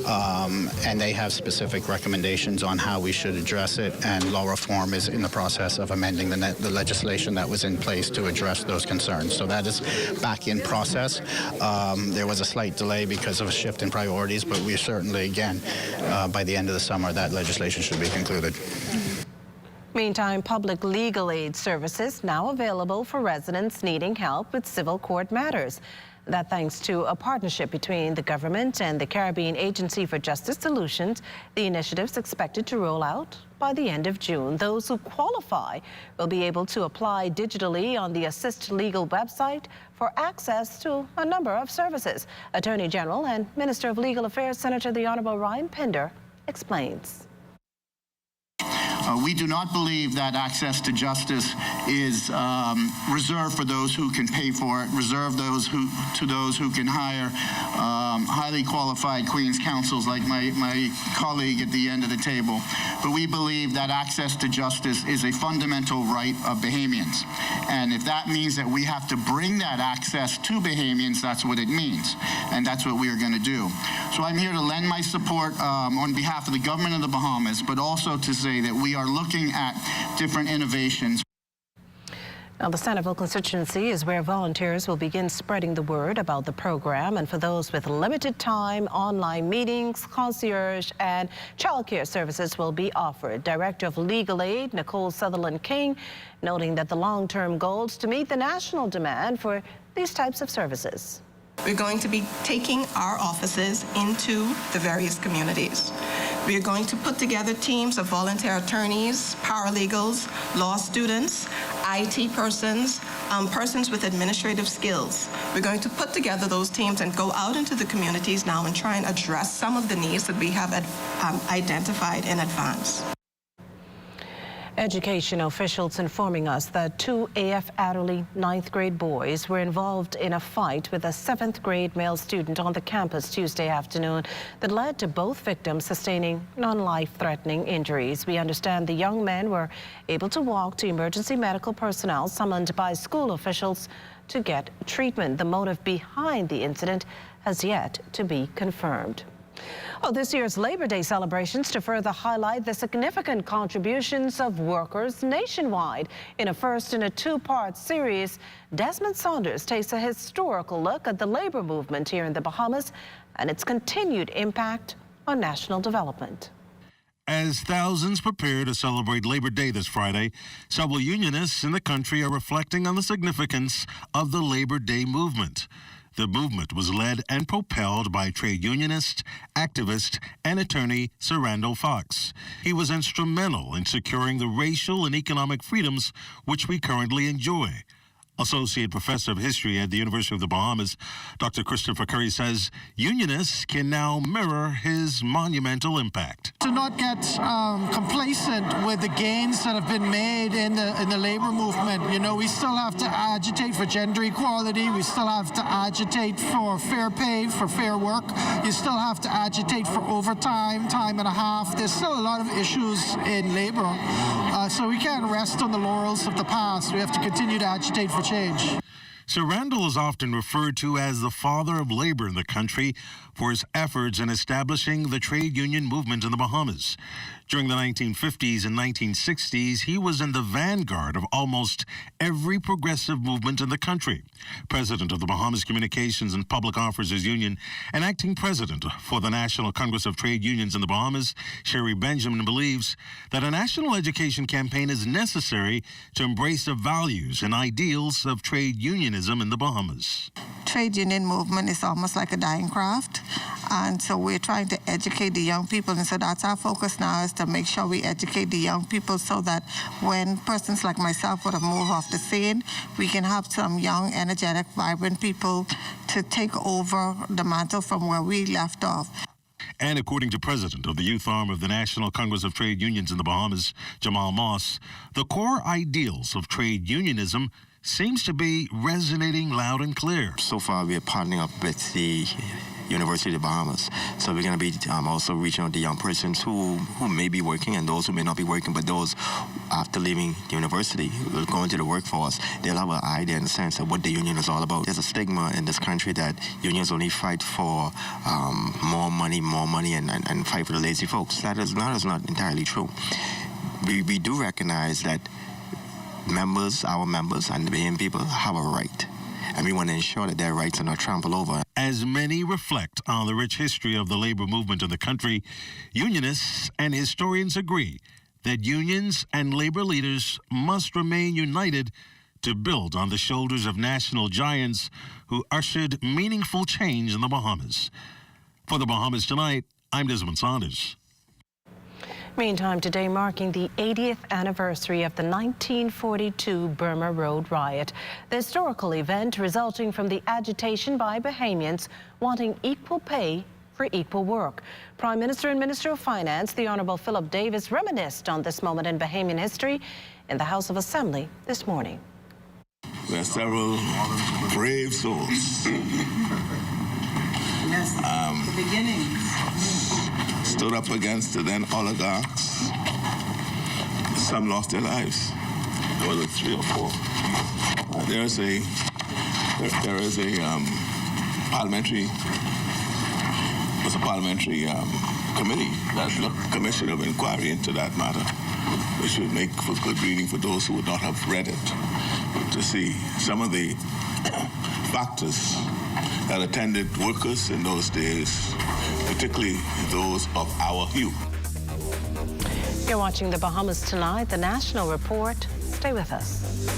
And they have specific recommendations on how we should address it, and law reform is in the process of amending the legislation that was in place to address those concerns. So that is back in process. There was a slight delay because of a shift in priorities, but we certainly, again, by the end of the summer, that legislation should be concluded. Meantime, public legal aid services now available for residents needing help with civil court matters. That thanks to a partnership between the government and the Caribbean Agency for Justice Solutions. The initiative's expected to roll out by the end of June. Those who qualify will be able to apply digitally on the Assist Legal website for access to a number of services. Attorney General and Minister of Legal Affairs, Senator the Honourable Ryan Pinder, explains. We do not believe that access to justice is reserved for those who can pay for it, reserved to those who can hire highly qualified Queen's counsels like my colleague at the end of the table. But we believe that access to justice is a fundamental right of Bahamians. And if that means that we have to bring that access to Bahamians, that's what it means. And that's what we are going to do. So I'm here to lend my support on behalf of the government of the Bahamas, but also to say that we are looking at different innovations. Now, the Centerville constituency is where volunteers will begin spreading the word about the program. And for those with limited time, online meetings, concierge, and childcare services will be offered. Director of Legal Aid, Nicole Sutherland King, noting that the long-term goal is to meet the national demand for these types of services. We're going to be taking our offices into the various communities. We are going to put together teams of volunteer attorneys, paralegals, law students, IT persons, persons with administrative skills. We're going to put together those teams and go out into the communities now and try and address some of the needs that we have identified in advance. Education officials informing us that 2 A.F. Adderley 9th grade boys were involved in a fight with a 7th grade male student on the campus Tuesday afternoon that led to both victims sustaining non-life-threatening injuries. We understand the young men were able to walk to emergency medical personnel summoned by school officials to get treatment. The motive behind the incident has yet to be confirmed. Well, this year's Labor Day celebrations to further highlight the significant contributions of workers nationwide. In a first in a two-part series, Desmond Saunders takes a historical look at the labor movement here in the Bahamas and its continued impact on national development. As thousands prepare to celebrate Labor Day this Friday, several unionists in the country are reflecting on the significance of the Labor Day movement. The movement was led and propelled by trade unionist, activist, and attorney Sir Randall Fox. He was instrumental in securing the racial and economic freedoms which we currently enjoy. Associate Professor of History at the University of the Bahamas, Dr. Christopher Curry says unionists can now mirror his monumental impact. To not get complacent with the gains that have been made in the labor movement. You know, we still have to agitate for gender equality. We still have to agitate for fair pay, for fair work. You still have to agitate for overtime, time and a half. There's still a lot of issues in labor. So we can't rest on the laurels of the past. We have to continue to agitate for change. Sir Randall is often referred to as the father of labor in the country for his efforts in establishing the trade union movement in the Bahamas. During the 1950s and 1960s, he was in the vanguard of almost every progressive movement in the country. President of the Bahamas Communications and Public Officers Union and acting president for the National Congress of Trade Unions in the Bahamas, Sherry Benjamin believes that a national education campaign is necessary to embrace the values and ideals of trade unionism in the Bahamas. Trade union movement is almost like a dying craft, and so we're trying to educate the young people, and so that's our focus now, is to make sure we educate the young people so that when persons like myself would have moved off the scene, we can have some young, energetic, vibrant people to take over the mantle from where we left off. And according to President of the Youth Arm of the National Congress of Trade Unions in the Bahamas, Jamal Moss, the core ideals of trade unionism seems to be resonating loud and clear. So far, we are partnering up with the University of the Bahamas. So we're going to be also reaching out to young persons who may be working and those who may not be working, but those after leaving the university will go into the workforce. They'll have an idea and sense of what the union is all about. There's a stigma in this country that unions only fight for more money, and fight for the lazy folks. That is not entirely true. We do recognize that our members and the Bahamian people have a right, and we want to ensure that their rights are not trampled over. As many reflect on the rich history of the labor movement in the country, unionists and historians agree that unions and labor leaders must remain united to build on the shoulders of national giants who ushered meaningful change in the Bahamas. For the Bahamas Tonight, I'm Desmond Saunders. Meantime, today marking the 80th anniversary of the 1942 Burma Road riot, the historical event resulting from the agitation by Bahamians wanting equal pay for equal work. Prime Minister and Minister of Finance, the Honorable Philip Davis, reminisced on this moment in Bahamian history in the House of Assembly this morning. There are several brave souls. Yes, the beginning. Stood up against the then oligarchs. Some lost their lives. There were 3 or 4. There is a parliamentary committee, commission of inquiry into that matter, which would make for good reading for those who would not have read it, to see some of the factors that attended workers in those days, particularly those of our hue. You're watching the Bahamas Tonight, the National Report. Stay with us.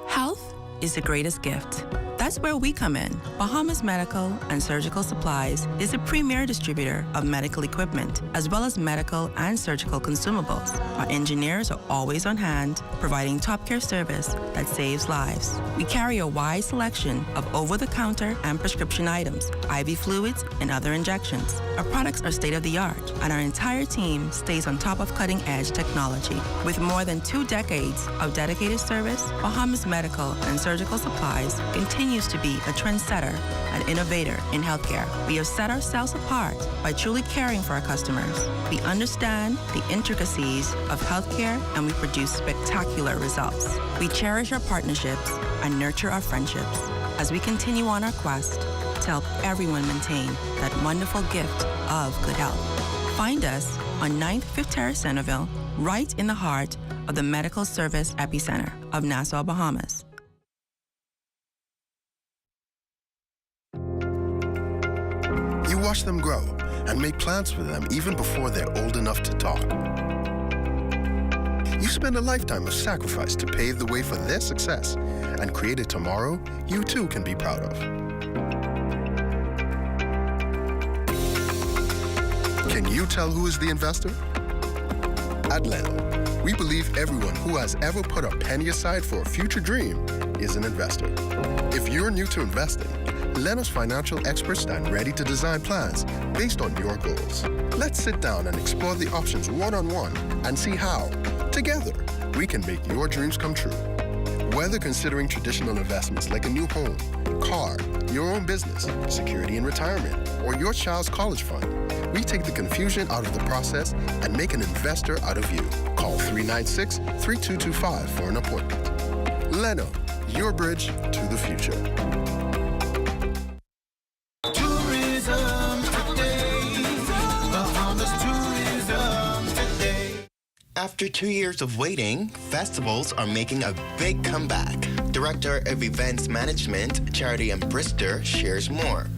Health is the greatest gift. That's where we come in. Bahamas Medical and Surgical Supplies is a premier distributor of medical equipment, as well as medical and surgical consumables. Our engineers are always on hand, providing top care service that saves lives. We carry a wide selection of over-the-counter and prescription items, IV fluids, and other injections. Our products are state-of-the-art, and our entire team stays on top of cutting-edge technology. With more than 2 decades of dedicated service, Bahamas Medical and Surgical Supplies continues to be a trendsetter and innovator in healthcare. We have set ourselves apart by truly caring for our customers. We understand the intricacies of healthcare, and we produce spectacular results. We cherish our partnerships and nurture our friendships as we continue on our quest to help everyone maintain that wonderful gift of good health. Find us on 9th Fifth Terrace, Centerville, right in the heart of the medical service epicenter of Nassau, Bahamas. You watch them grow and make plans for them even before they're old enough to talk. You spend a lifetime of sacrifice to pave the way for their success and create a tomorrow you too can be proud of. Can you tell who is the investor? At Leno, we believe everyone who has ever put a penny aside for a future dream is an investor. If you're new to investing, Leno's financial experts stand ready to design plans based on your goals. Let's sit down and explore the options one-on-one and see how, together, we can make your dreams come true. Whether considering traditional investments like a new home, car, your own business, security in retirement, or your child's college fund, we take the confusion out of the process and make an investor out of you. Call 396-3225 for an appointment. Leno, your bridge to the future. Tourism today. Bahamas tourism today. After 2 years of waiting, festivals are making a big comeback. Director of Events Management, Charity Brister, shares more.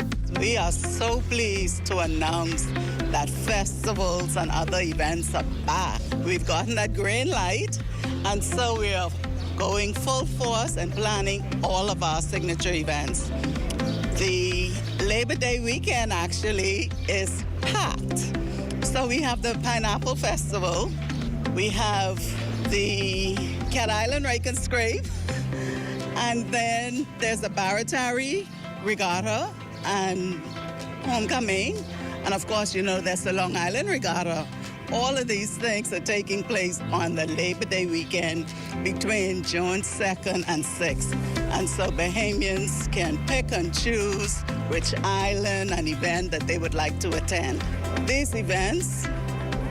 We are so pleased to announce that festivals and other events are back. We've gotten that green light, and so we are going full force and planning all of our signature events. The Labor Day weekend actually is packed. So we have the Pineapple Festival, we have the Cat Island Rake and Scrape, and then there's the Baratari Regatta and Homecoming, and of course, you know, there's the Long Island Regatta. All of these things are taking place on the Labor Day weekend between June 2nd and 6th. And so Bahamians can pick and choose which island and event that they would like to attend. These events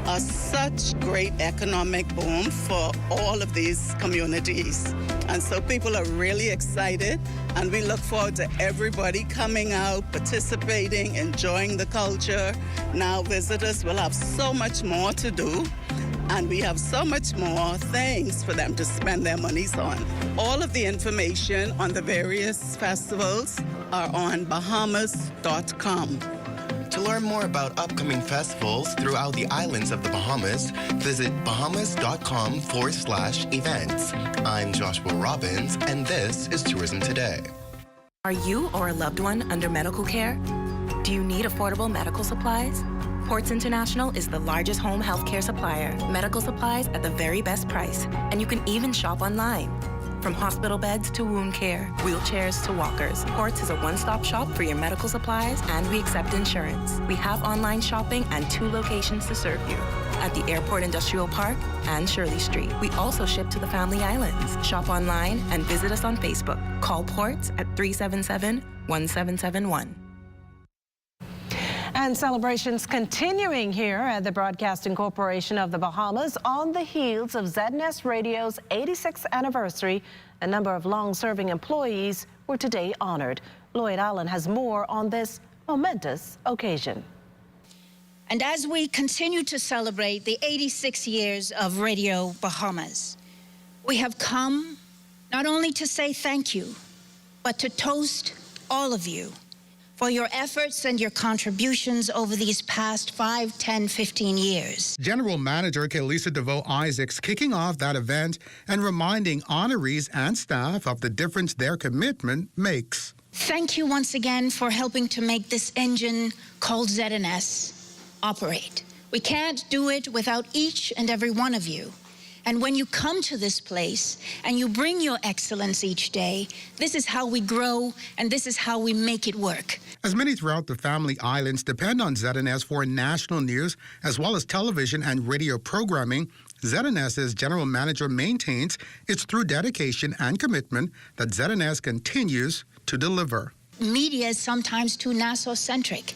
are such great economic boom for all of these communities. And so people are really excited, and we look forward to everybody coming out, participating, enjoying the culture. Now visitors will have so much more to do, and we have so much more things for them to spend their monies on. All of the information on the various festivals are on bahamas.com. To learn more about upcoming festivals throughout the islands of the Bahamas, visit bahamas.com/events. I'm Joshua Robbins, and this is Tourism Today. Are you or a loved one under medical care? Do you need affordable medical supplies? Ports International is the largest home healthcare supplier. Medical supplies at the very best price, and you can even shop online. From hospital beds to wound care, wheelchairs to walkers, Ports is a one-stop shop for your medical supplies, and we accept insurance. We have online shopping and 2 locations to serve you, at the Airport Industrial Park and Shirley Street. We also ship to the Family Islands. Shop online and visit us on Facebook. Call Ports at 377-1771. And celebrations continuing here at the Broadcasting Corporation of the Bahamas on the heels of ZNS Radio's 86th anniversary. A number of long-serving employees were today honored. Lloyd Allen has more on this momentous occasion. And as we continue to celebrate the 86 years of Radio Bahamas, we have come not only to say thank you, but to toast all of you for your efforts and your contributions over these past 5, 10, 15 years. General Manager Kelisa DeVoe Isaacs kicking off that event and reminding honorees and staff of the difference their commitment makes. Thank you once again for helping to make this engine called ZNS operate. We can't do it without each and every one of you. And when you come to this place and you bring your excellence each day, this is how we grow and this is how we make it work. As many throughout the Family Islands depend on ZNS for national news as well as television and radio programming, ZNS's general manager maintains it's through dedication and commitment that ZNS continues to deliver. Media is sometimes too Nassau-centric,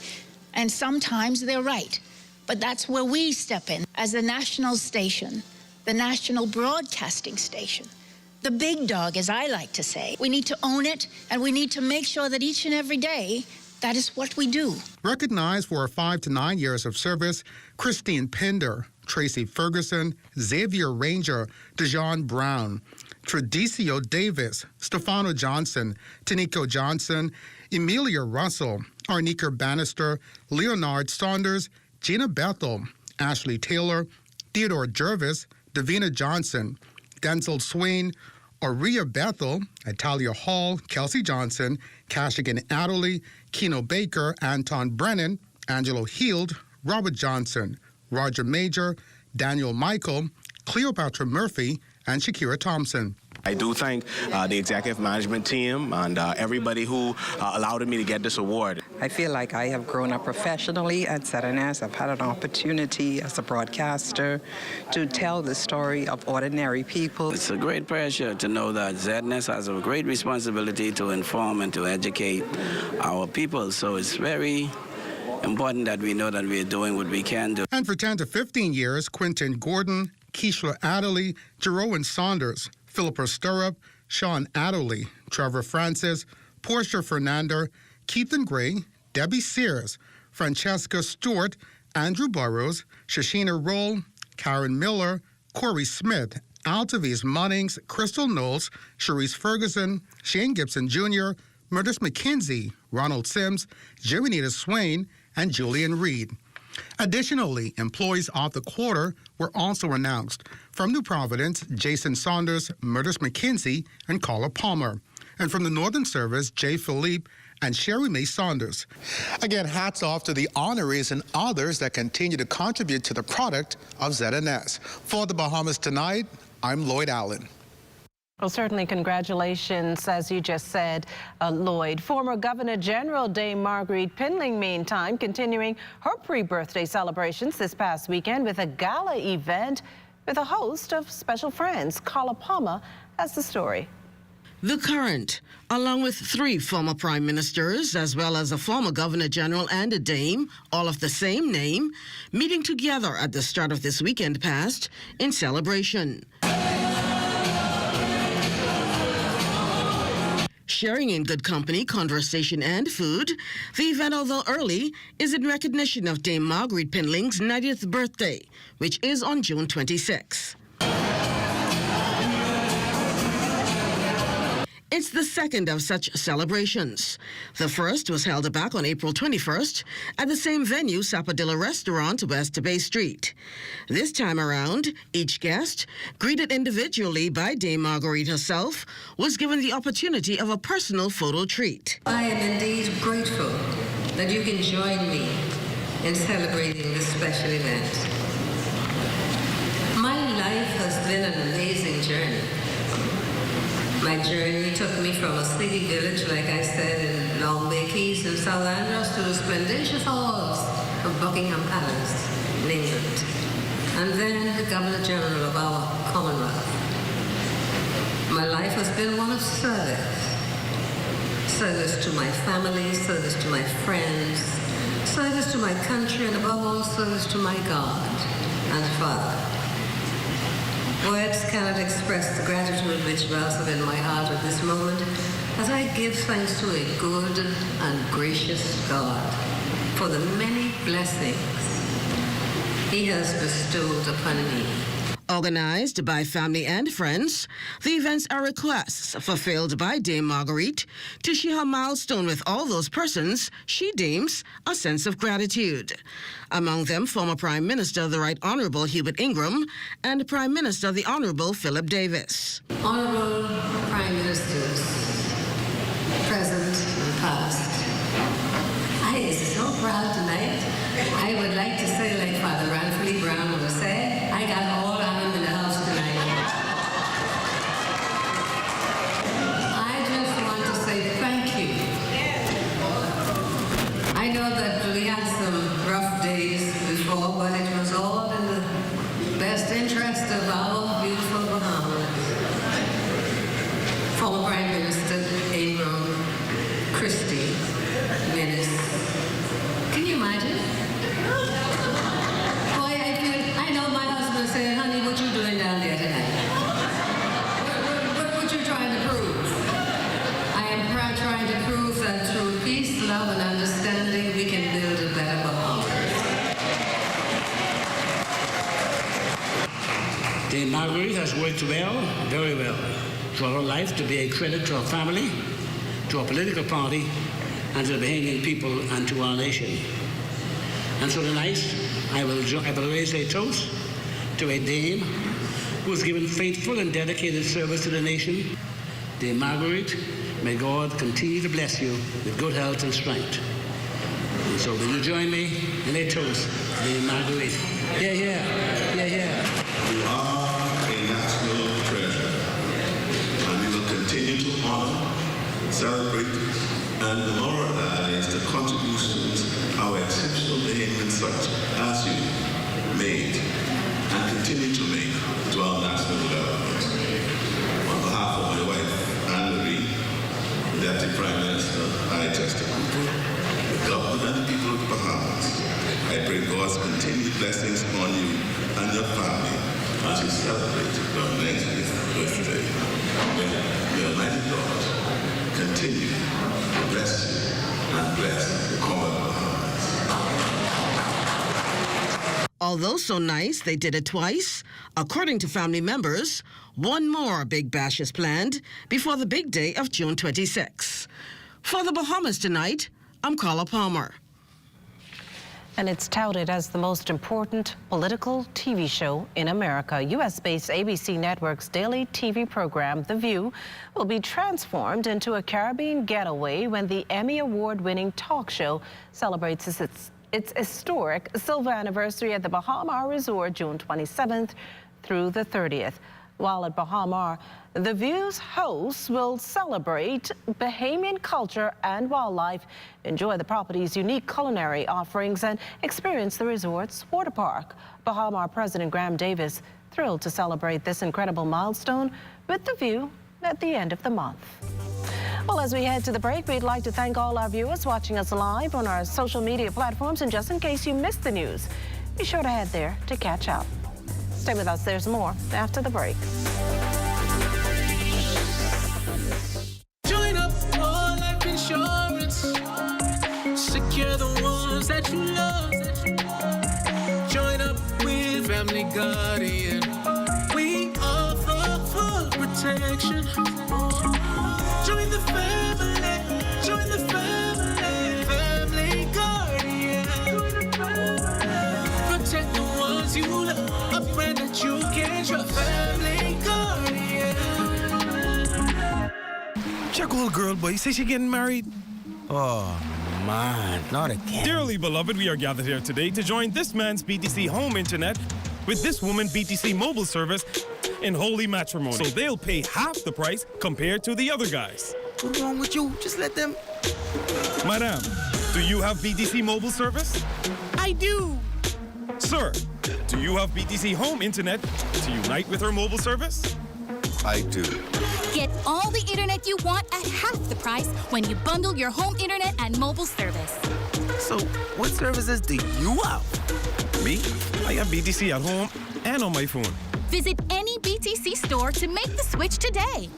and sometimes they're right. But that's where we step in as a national station, the national broadcasting station. The big dog, as I like to say. We need to own it, and we need to make sure that each and every day That is what we do. Recognized for 5 to 9 years of service, Christine Pinder, Tracy Ferguson, Xavier Ranger, Dejon Brown, Tradicio Davis, Stefano Johnson, Tanico Johnson, Emilia Russell, Arnika Bannister, Leonard Saunders, Gina Bethel, Ashley Taylor, Theodore Jervis, Davina Johnson, Denzel Swain, Aurea Bethel, Italia Hall, Kelsey Johnson, Kashigan Adderley, Keno Baker, Anton Brennan, Angelo Heald, Robert Johnson, Roger Major, Daniel Michael, Cleopatra Murphy, and Shakira Thompson. I do thank the executive management team and everybody who allowed me to get this award. I feel like I have grown up professionally at ZNS. I've had an opportunity as a broadcaster to tell the story of ordinary people. It's a great pleasure to know that ZNS has a great responsibility to inform and to educate our people. So it's very important that we know that we're doing what we can do. And for 10 to 15 years, Quentin Gordon, Keishla Adderley, Jeroen Saunders, Philippa Stirrup, Sean Adderley, Trevor Francis, Portia Fernander, Keithan Gray, Debbie Sears, Francesca Stewart, Andrew Burrows, Shashina Roll, Karen Miller, Corey Smith, Altaviz Munnings, Crystal Knowles, Sharice Ferguson, Shane Gibson Jr., Murders McKenzie, Ronald Sims, Jerenita Swain, and Julian Reed. Additionally, employees of the quarter were also announced. From New Providence, Jason Saunders, Murders McKenzie, and Carla Palmer. And from the Northern Service, Jay Philippe and Sherry Mae Saunders. Again, hats off to the honorees and others that continue to contribute to the product of ZNS. For the Bahamas Tonight, I'm Lloyd Allen. Well, certainly congratulations, as you just said, Lloyd. Former Governor General Dame Marguerite Pinling, meantime, continuing her pre-birthday celebrations this past weekend with a gala event with a host of special friends. Carla Palmer has the story. The current, along with 3 former prime ministers, as well as a former governor general and a dame, all of the same name, meeting together at the start of this weekend past in celebration. Sharing in good company, conversation, and food, the event, although early, is in recognition of Dame Marguerite Pinling's 90th birthday, which is on June 26. It's the second of such celebrations. The first was held back on April 21st at the same venue, Sapadilla Restaurant, West Bay Street. This time around, each guest, greeted individually by Dame Marguerite herself, was given the opportunity of a personal photo treat. I am indeed grateful that you can join me in celebrating this special event. My life has been an amazing journey. My journey took me from a sleepy village, like I said, in Long Bay Keys in South Andros to the splendid halls of Buckingham Palace in England, and then the Governor General of our Commonwealth. My life has been one of service. Service to my family, service to my friends, service to my country, and above all, service to my God and Father. Words cannot express the gratitude which wells up in my heart at this moment as I give thanks to a good and gracious God for the many blessings He has bestowed upon me. Organized by family and friends, the events are requests fulfilled by Dame Marguerite to share her milestone with all those persons she deems a sense of gratitude. Among them, former Prime Minister the Right Honourable Hubert Ingram and Prime Minister the Honourable Philip Davis. Honourable Prime Ministers, present and past, I am so proud tonight. I would like to say, like Father Ranford Brown would have said, I got all of them in the house tonight. I just want to say thank you. I know that we had some rough days before, but it was all in the best interest of our beautiful Bahamas. Former Prime Minister Abram Christie, Menace. Can you imagine? Boy, I know my husband said, honey, what you doing down there tonight? What you trying to prove? I am trying to prove that through peace, love, and understanding, Dame Marguerite has worked well, very well, throughout her life to be a credit to her family, to our political party, and to the Bahamian people and to our nation. And so tonight, I will raise a toast to a dame who has given faithful and dedicated service to the nation. Dame Marguerite, may God continue to bless you with good health and strength. And so will you join me in a toast to Dame Marguerite? Yeah, yeah, yeah, yeah. You are a national treasure, and we will continue to honor, celebrate, and memorialize the contributions our exceptional Bahamians such as you made and continue to make to our national development. On behalf of my wife, Anne-Marie, the Deputy Prime Minister, I, Chester Cooper, the government and the people of the Bahamas, I pray God's continued blessings on you and your family as you celebrate your 90th birthday. May the Almighty God continue to bless you and bless the Commonwealth. Although so nice they did it twice, according to family members, one more big bash is planned before the big day of June 26. For the Bahamas Tonight, I'm Carla Palmer. And it's touted as the most important political TV show in America. U.S.-based ABC Network's daily TV program, The View, will be transformed into a Caribbean getaway when the Emmy Award-winning talk show celebrates its historic silver anniversary at the Baha Mar Resort, June 27th through the 30th. While at Baha Mar, The View's hosts will celebrate Bahamian culture and wildlife, enjoy the property's unique culinary offerings, and experience the resort's water park. Baha Mar President Graham Davis thrilled to celebrate this incredible milestone with The View at the end of the month. Well, as we head to the break, we'd like to thank all our viewers watching us live on our social media platforms. And just in case you missed the news, be sure to head there to catch up. Stay with us. There's more after the break. Join up for life insurance. Secure the ones that you love. Join up with Family Guardian. We offer full protection. Join the family. Join the family. Family Guardian. Protect the ones you love. A friend that you can trust. Family Guardian. Check old girl, boy. You say she getting married? Oh, man, not again. Dearly beloved, we are gathered here today to join this man's BTC home internet with this woman BTC mobile service in holy matrimony. So they'll pay half the price compared to the other guys. What's wrong with you? Just let them... Madam, do you have BTC mobile service? I do. Sir, do you have BTC home internet to unite with her mobile service? I do. Get all the internet you want at half the price when you bundle your home internet and mobile service. So, what services do you have? Me? I have BTC at home and on my phone. Visit any BTC store to make the switch today.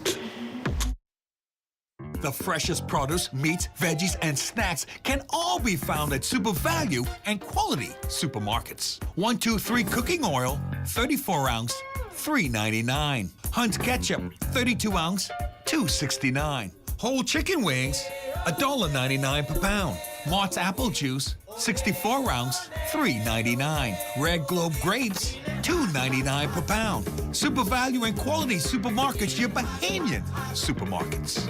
The freshest produce, meats, veggies, and snacks can all be found at Super Value and Quality Supermarkets. 123 cooking oil, 34-ounce, $3.99. Hunt's ketchup, 32-ounce, $2.69. Whole chicken wings, $1.99 per pound. Mott's apple juice, 64-ounce, $3.99. Red Globe grapes, $2.99 per pound. Super Value and Quality Supermarkets, your Bahamian supermarkets.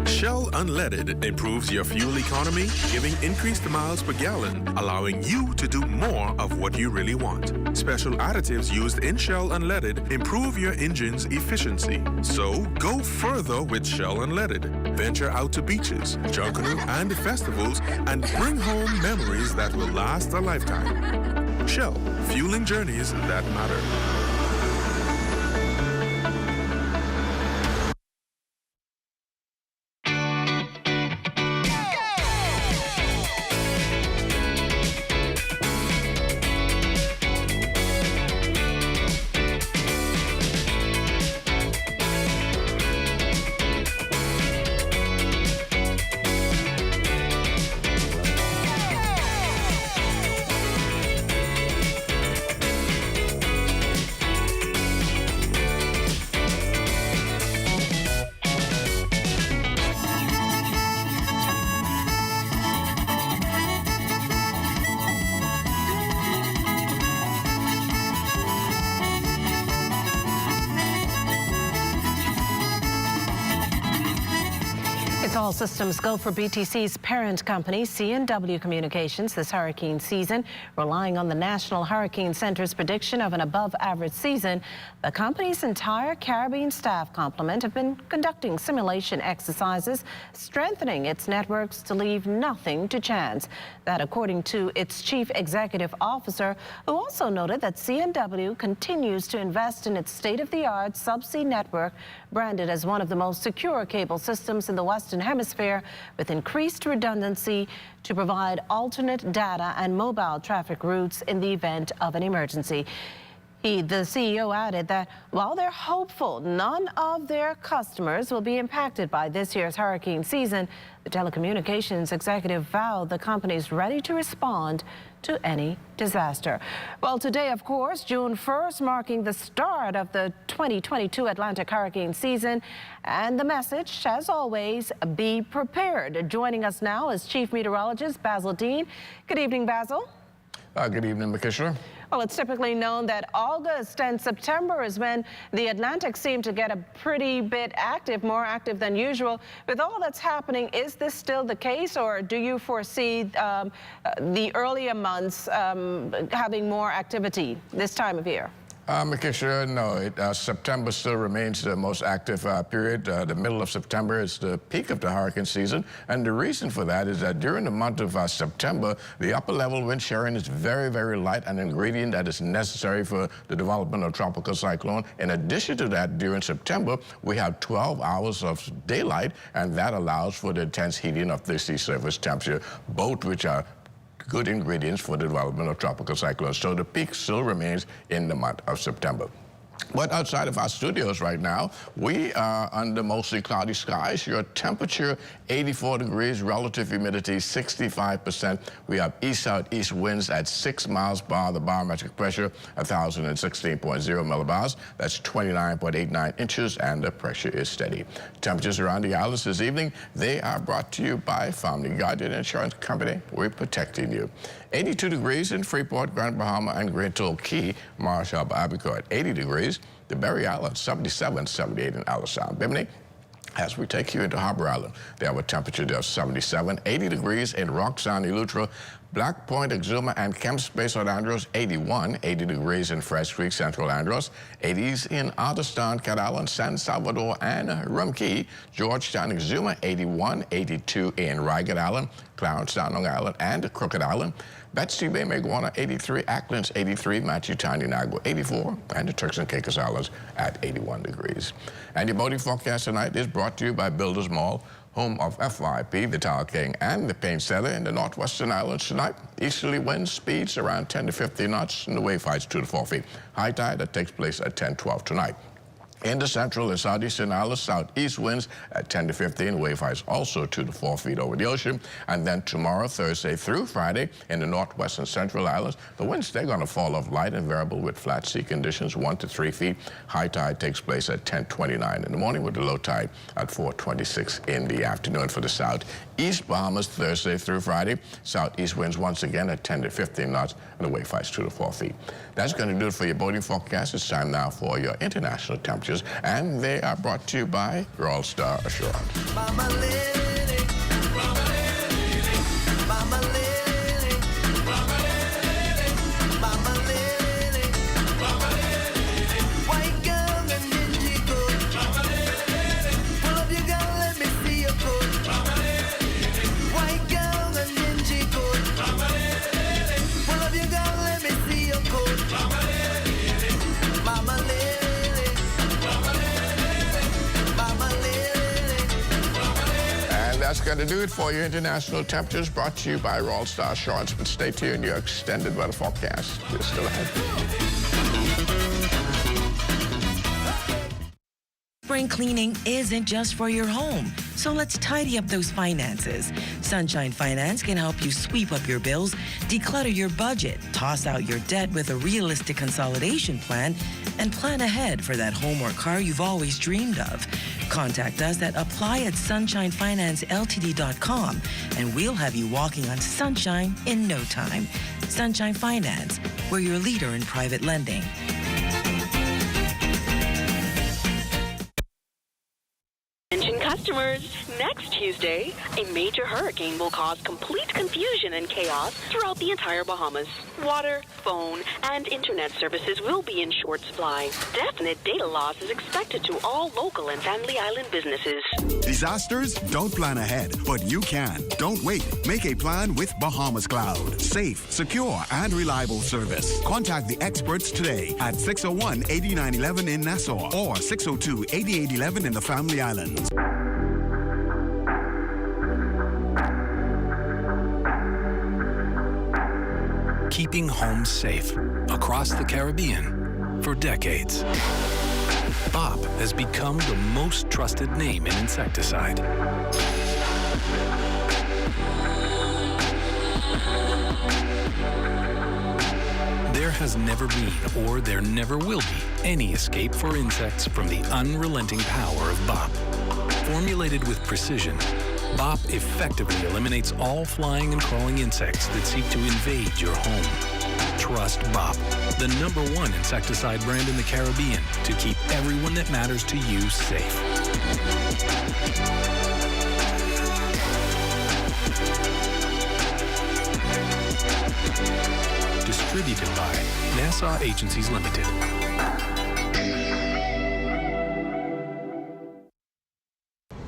Shell Unleaded improves your fuel economy, giving increased miles per gallon, allowing you to do more of what you really want. Special additives used in Shell Unleaded improve your engine's efficiency. So go further with Shell Unleaded. Venture out to beaches, Junkanoo, and festivals, and bring home memories that will last a lifetime. Shell, fueling journeys that matter. All systems go for BTC's parent company, C&W Communications, this hurricane season. Relying on the National Hurricane Center's prediction of an above-average season, the company's entire Caribbean staff complement have been conducting simulation exercises, strengthening its networks to leave nothing to chance. That, according to its chief executive officer, who also noted that C&W continues to invest in its state-of-the-art subsea network, branded as one of the most secure cable systems in the Western Hemisphere, with increased redundancy to provide alternate data and mobile traffic routes in the event of an emergency. The CEO added that while they're hopeful none of their customers will be impacted by this year's hurricane season, the telecommunications executive vowed the company's ready to respond to any disaster. Well, today, of course, June 1st, marking the start of the 2022 Atlantic hurricane season. And the message, as always, be prepared. Joining us now is Chief Meteorologist Basil Dean. Good evening, Basil. Good evening, Makishla. Well, it's typically known that August and September is when the Atlantic seem to get a pretty bit active, more active than usual. With all that's happening, is this still the case, or do you foresee the earlier months having more activity this time of year? Makishla, no. September still remains the most active period. The middle of September is the peak of the hurricane season. And the reason for that is that during the month of September, the upper level wind sharing is very, very light, an ingredient that is necessary for the development of tropical cyclone. In addition to that, during September, we have 12 hours of daylight, and that allows for the intense heating of the sea surface temperature, both which are good ingredients for the development of tropical cyclones. So the peak still remains in the month of September. But outside of our studios right now, we are under mostly cloudy skies. Your temperature, 84 degrees, relative humidity, 65%. We have east-southeast winds at 6 miles per hour. The barometric pressure, 1,016.0 millibars. That's 29.89 inches, and the pressure is steady. Temperatures around the islands this evening, they are brought to you by Family Guardian Insurance Company. We're protecting you. 82 degrees in Freeport, Grand Bahama, and Great Toll Key, Marshall, Abaco at 80 degrees. The Berry Island, 77, 78 in Alice Sound. Bimini, as we take you into Harbor Island, they have a temperature there of 77, 80 degrees in Rock Sound, Eleuthera, Black Point, Exuma, and Kemps Bay, St. Andros, 81, 80 degrees in Fresh Creek, Central Andros, 80s in Otterstown, Cat Island, San Salvador, and Rumkey, Georgetown, Exuma, 81, 82 in Ragged Island, Clarence, Long Island, and Crooked Island, Betsy Bay, Maguana, 83, Acklands, 83, Machiutani, Nagua, 84, and the Turks and Caicos Islands at 81 degrees. And your boating forecast tonight is brought to you by Builders Mall, home of FYP, the Tower King, and the Paint Setter in the Northwestern Islands tonight. Easterly winds, speeds around 10 to 15 knots, and the wave heights 2 to 4 feet. High tide that takes place at 10:12 tonight. In the central and southeastern islands, southeast winds at 10 to 15, wave heights also 2 to 4 feet over the ocean. And then tomorrow, Thursday through Friday, in the northwest and central islands, the winds, they're going to fall off light and variable with flat sea conditions, 1 to 3 feet. High tide takes place at 10:29 in the morning, with the low tide at 4:26 in the afternoon. For the southeast Bahamas, Thursday through Friday, southeast winds once again at 10 to 15 knots, and the wave heights 2 to 4 feet. That's going to do it for your boating forecast. It's time now for your international temperatures, and they are brought to you by Royal Star Assurance. Mama Lily, Mama Lily, Mama Lily, Mama Lily, Mama Lily, Mama Lily, white girl and dingy coat, Mama Lily, pull up your gun, let me see your coat, Mama Lily, white girl and dingy coat, Mama Lily, pull up your gun, let me see your coat, Mama Lily, Mama Lily. That's going to do it for your international temperatures, brought to you by Royal Star Assurance. But stay tuned, your extended weather forecast is still ahead. Spring cleaning isn't just for your home, so let's tidy up those finances. Sunshine Finance can help you sweep up your bills, declutter your budget, toss out your debt with a realistic consolidation plan, and plan ahead for that home or car you've always dreamed of. Contact us at apply@sunshinefinanceltd.com, and we'll have you walking on sunshine in no time. Sunshine Finance, we're your leader in private lending. Attention customers. customers. Next Tuesday, a major hurricane will cause complete confusion and chaos throughout the entire Bahamas. Water, phone, and internet services will be in short supply. Definite data loss is expected to all local and family island businesses. Disasters? Don't plan ahead, but you can. Don't wait. Make a plan with Bahamas Cloud. Safe, secure, and reliable service. Contact the experts today at 601-8911 in Nassau or 602-8811 in the Family Islands. Keeping homes safe across the Caribbean for decades. BOP has become the most trusted name in insecticide. There has never been, or there never will be, any escape for insects from the unrelenting power of BOP. Formulated with precision, BOP effectively eliminates all flying and crawling insects that seek to invade your home. Trust BOP, the #1 insecticide brand in the Caribbean, to keep everyone that matters to you safe. Distributed by Nassau Agencies Limited.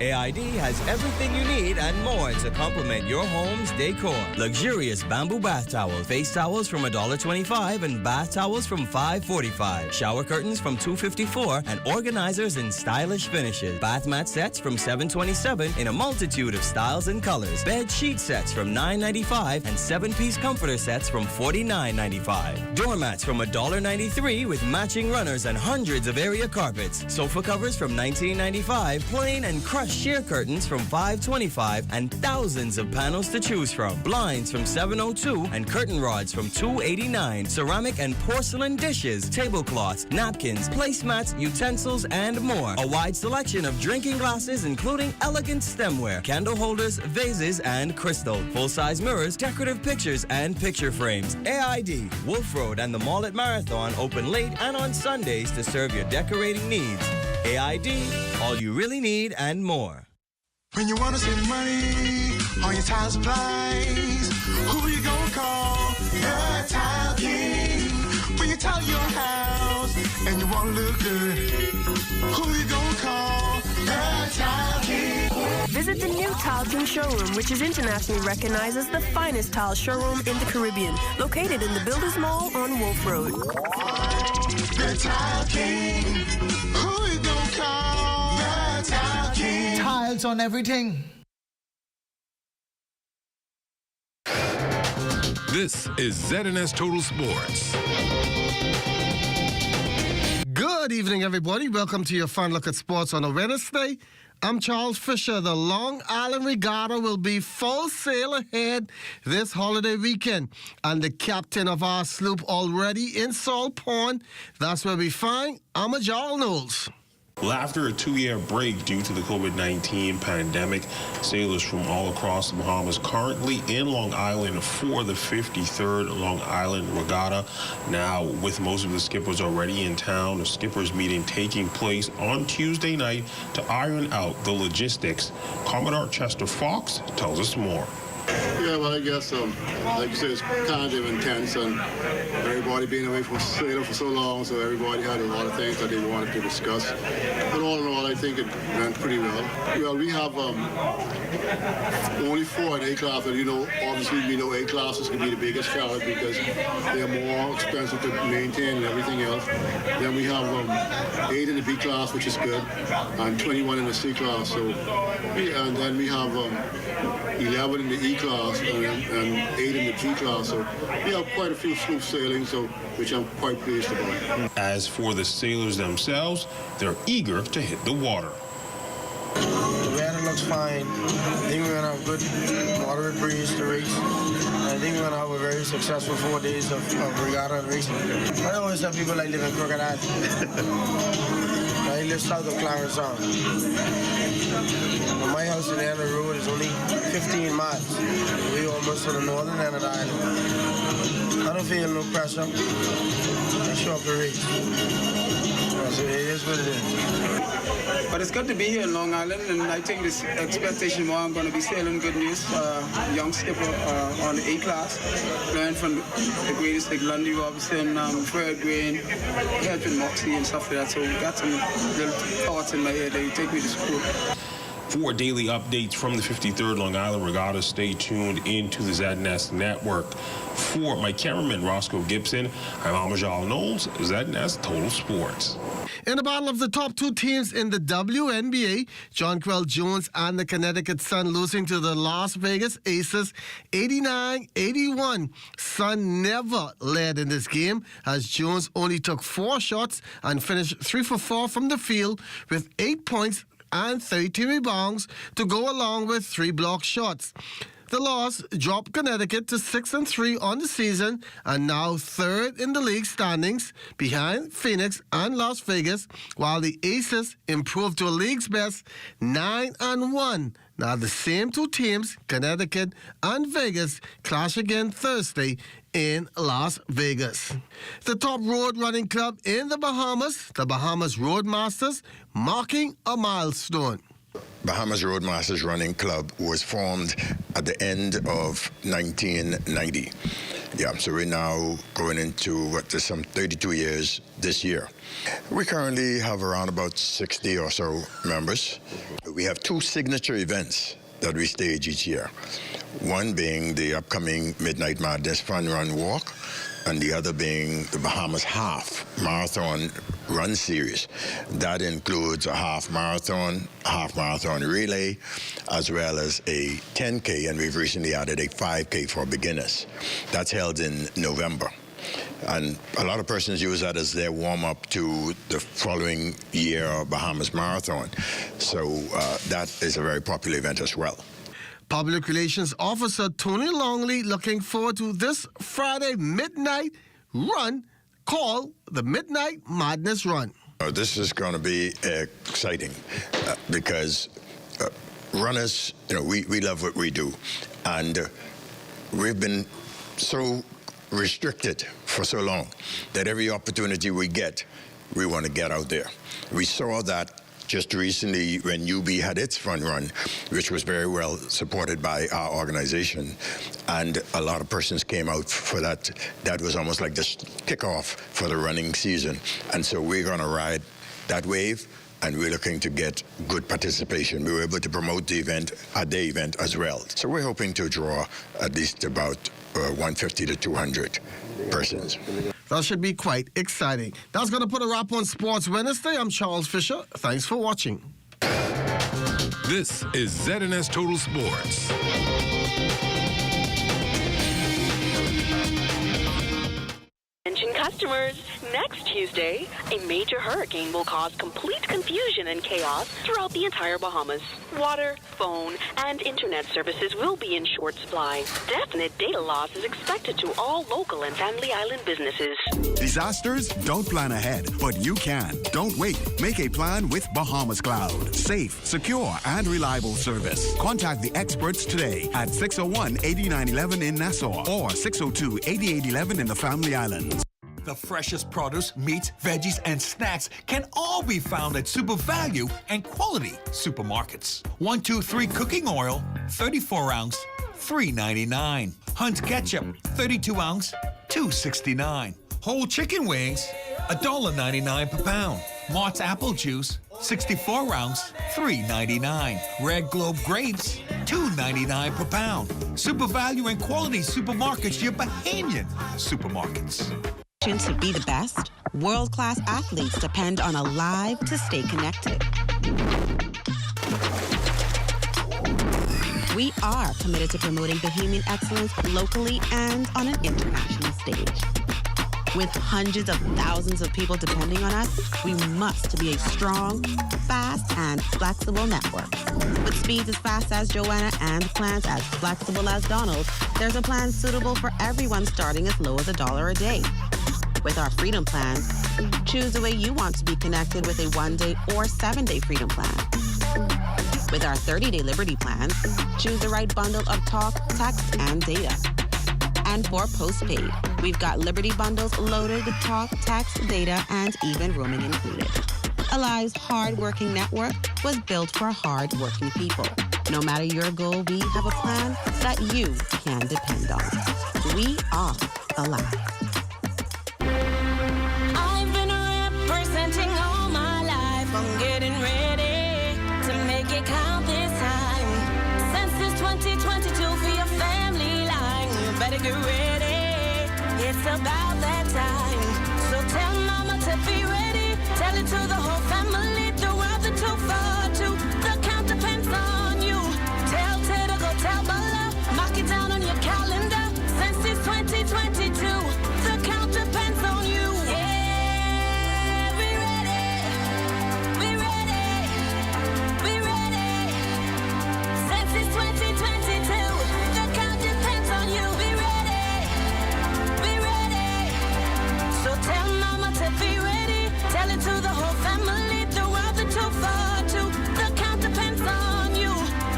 AID has everything you need and more to complement your home's decor. Luxurious bamboo bath towels, face towels from $1.25 and bath towels from $5.45. Shower curtains from $2.54 and organizers in stylish finishes. Bath mat sets from $7.27 in a multitude of styles and colors. Bed sheet sets from $9.95 and 7-piece comforter sets from $49.95. Doormats from $1.93 with matching runners and hundreds of area carpets. Sofa covers from $19.95, plain and crushed sheer curtains from $5.25 and thousands of panels to choose from. Blinds from $7.02 and curtain rods from $2.89. Ceramic and porcelain dishes, tablecloths, napkins, placemats, utensils, and more. A wide selection of drinking glasses, including elegant stemware, candle holders, vases, and crystal. Full-size mirrors, decorative pictures, and picture frames. AID, Wolf Road, and the Mall at Marathon open late and on Sundays to serve your decorating needs. AID, all you really need and more. When you want to save money on your tile supplies, who you gonna call? The Tile King. When you tile your house and you want to look good, who you gonna call? The Tile King. Visit the new Tile King showroom, which is internationally recognized as the finest tile showroom in the Caribbean, located in the Builders Mall on Wolf Road. The Tile King. Who you gonna call? The Tile King. Tiles on everything. This is ZNS Total Sports. Good evening, everybody. Welcome to your fun look at sports on a Wednesday. I'm Charles Fisher. The Long Island Regatta will be full sail ahead this holiday weekend. And the captain of our sloop already in Salt Pond. That's where we find Amajal Knowles. Well, after a 2-year break due to the COVID-19 pandemic, sailors from all across the Bahamas currently in Long Island for the 53rd Long Island Regatta. Now, with most of the skippers already in town, the skippers meeting taking place on Tuesday night to iron out the logistics. Commodore Chester Fox tells us more. Yeah, well, I guess, like you said, it's kind of intense, and everybody being away from sailor for so long, so everybody had a lot of things that they wanted to discuss. But all in all, I think it went pretty well. Well, we have only 4 in A class, and obviously we know A classes can be the biggest challenge because they're more expensive to maintain and everything else. Then we have 8 in the B class, which is good, and 21 in the C class. So, and then we have 11 in the E class and 8 in the G class. So we have quite a few sloop sailings, which I'm quite pleased about. As for the sailors themselves, they're eager to hit the water. The weather looks fine. I think we're going to have a good moderate breeze to race. I think we're going to have a very successful 4 days of regatta and racing. I always tell people I live in Crooked Hat. I live south of Clarence Sound. My house at the end of the road is only 15 miles. We're almost to the northern end of the island. I don't feel no pressure. I show up to race. So it is what it is. But it's good to be here in Long Island, and I think this expectation more I'm going to be sailing good news. Young skipper on the A-class, learned from the greatest like Lundy Robinson, Fred Green, Hedrick Moxley and stuff like that. So got some little thoughts in my head that take me to school. For daily updates from the 53rd Long Island Regatta, stay tuned into the ZNS Network. For my cameraman, Roscoe Gibson, I'm Amajal Knowles, ZNS Total Sports. In the battle of the top two teams in the WNBA, Jonquel Jones and the Connecticut Sun losing to the Las Vegas Aces 89-81. Sun never led in this game as Jones only took 4 shots and finished 3 for 4 from the field with 8 points and 13 rebounds to go along with 3 block shots. The loss dropped Connecticut to 6-3 on the season and now 3rd in the league standings behind Phoenix and Las Vegas, while the Aces improved to a league's best 9-1. Now the same two teams, Connecticut and Vegas, clash again Thursday in Las Vegas. The top road running club in the Bahamas Roadmasters, marking a milestone. Bahamas Roadmasters Running Club was formed at the end of 1990. Yeah, so we're now going into some 32 years this year. We currently have around about 60 or so members. We have 2 signature events that we stage each year. One being the upcoming Midnight Madness Fun Run Walk, and the other being the Bahamas Half Marathon Run Series. That includes a half marathon relay, as well as a 10K, and we've recently added a 5K for beginners. That's held in November. And a lot of persons use that as their warm-up to the following year Bahamas Marathon. So that is a very popular event as well. Public Relations Officer Tony Longley looking forward to this Friday midnight run called the Midnight Madness Run. This is going to be exciting because runners, we love what we do. And we've been so restricted for so long that every opportunity we get, we want to get out there. We saw that just recently when UB had its fun run, which was very well supported by our organization, and a lot of persons came out for that. That was almost like the kickoff for the running season. And so we're going to ride that wave, and we're looking to get good participation. We were able to promote the event, a day event as well. So we're hoping to draw at least about 150 to 200 persons. That should be quite exciting. That's going to put a wrap on Sports Wednesday. I'm Charles Fisher. Thanks for watching. This is ZNS Total Sports. Attention customers, next Tuesday, a major hurricane will cause complete confusion and chaos throughout the entire Bahamas. Water, phone, and internet services will be in short supply. Definite data loss is expected to all local and family island businesses. Disasters don't plan ahead, but you can. Don't wait. Make a plan with Bahamas Cloud. Safe, secure, and reliable service. Contact the experts today at 601-8911 in Nassau or 602-8811 in the Family Islands. The freshest produce, meats, veggies, and snacks can all be found at Super Value and Quality Supermarkets. 123 cooking oil, 34-ounce, $3.99. Hunt's ketchup, 32-ounce, $2.69. Whole chicken wings, $1.99 per pound. Mott's apple juice, 64-ounce, $3.99. Red Globe grapes, $2.99 per pound. Super Value and Quality Supermarkets, your Bahamian supermarkets. To be the best, world-class athletes depend on a live to stay connected. We are committed to promoting Bahamian excellence locally and on an international stage. With hundreds of thousands of people depending on us, we must be a strong, fast, and flexible network. With speeds as fast as Joanna and plans as flexible as Donald, there's a plan suitable for everyone starting as low as $1 a day. With our Freedom Plans, choose the way you want to be connected with a 1-day or 7-day Freedom Plan. With our 30-day Liberty Plans, choose the right bundle of talk, text, and data. And for postpaid, we've got Liberty bundles loaded with talk, text, data, and even roaming included. Alive's hard-working network was built for hard-working people. No matter your goal, we have a plan that you can depend on. We are Alive. I've been representing all my life. I'm getting ready to make it count this time. Since it's 2022 for your family line, you better get ready. It's about that time. So tell mama to be ready. Tell it to the whole family. Throughout the too far to the count depends on you. Tell Ted to go tell Bella. Mark it down on your calendar. Since it's 2022, the count depends on you. Yeah, be ready. Be ready. Be ready. Since it's 2022, the count depends on you. Be ready. Be ready. So tell mama to be ready. Tell it to the whole family. Throughout the too far to the count depends on you.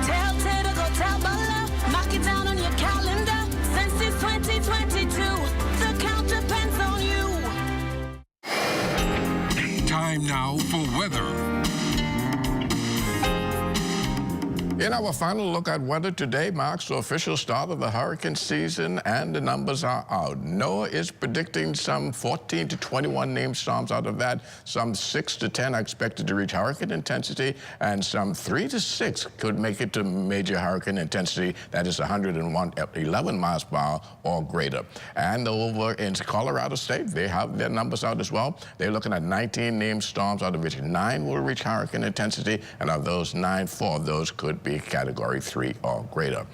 Tell Ted to go tell Bella. Mark it down on your calendar. Since it's 2022, the count depends on you. Time now for weather. In our final look at weather today marks the official start of the hurricane season, and the numbers are out. NOAA is predicting some 14 to 21 named storms. Out of that, some 6 to 10 are expected to reach hurricane intensity, and some 3 to 6 could make it to major hurricane intensity. That is 111 miles per hour or greater. And over in Colorado State, they have their numbers out as well. They're looking at 19 named storms, out of which 9 will reach hurricane intensity, and of those 9, 4 of those could be Category 3 or greater.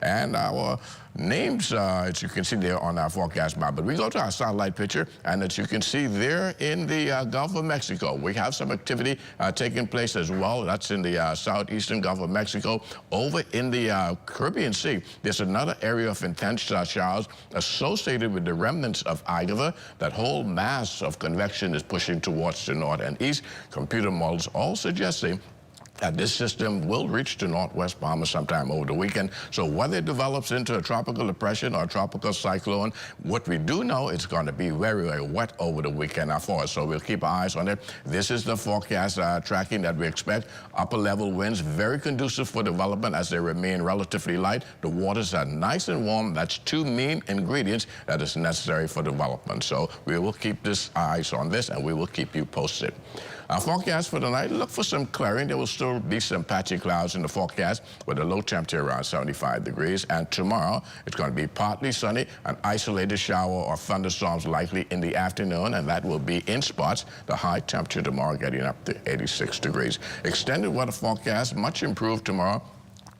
And our names, as you can see there on our forecast map, but we go to our satellite picture, and as you can see there in the Gulf of Mexico, we have some activity taking place as well. That's in the southeastern Gulf of Mexico. Over in the Caribbean Sea, there's another area of intense showers associated with the remnants of Agatha. That whole mass of convection is pushing towards the north and east. Computer models all suggesting that this system will reach the northwest Bahamas sometime over the weekend. So whether it develops into a tropical depression or a tropical cyclone, what we do know, it's going to be very, very wet over the weekend for us. So we'll keep our eyes on it. This is the forecast tracking that we expect. Upper level winds, very conducive for development as they remain relatively light. The waters are nice and warm. That's 2 main ingredients that is necessary for development. So we will keep this eyes on this, and we will keep you posted. Our forecast for tonight, look for some clearing. There will still be some patchy clouds in the forecast with a low temperature around 75 degrees. And tomorrow, it's going to be partly sunny, an isolated shower or thunderstorms likely in the afternoon, and that will be in spots. The high temperature tomorrow getting up to 86 degrees. Extended weather forecast, much improved tomorrow.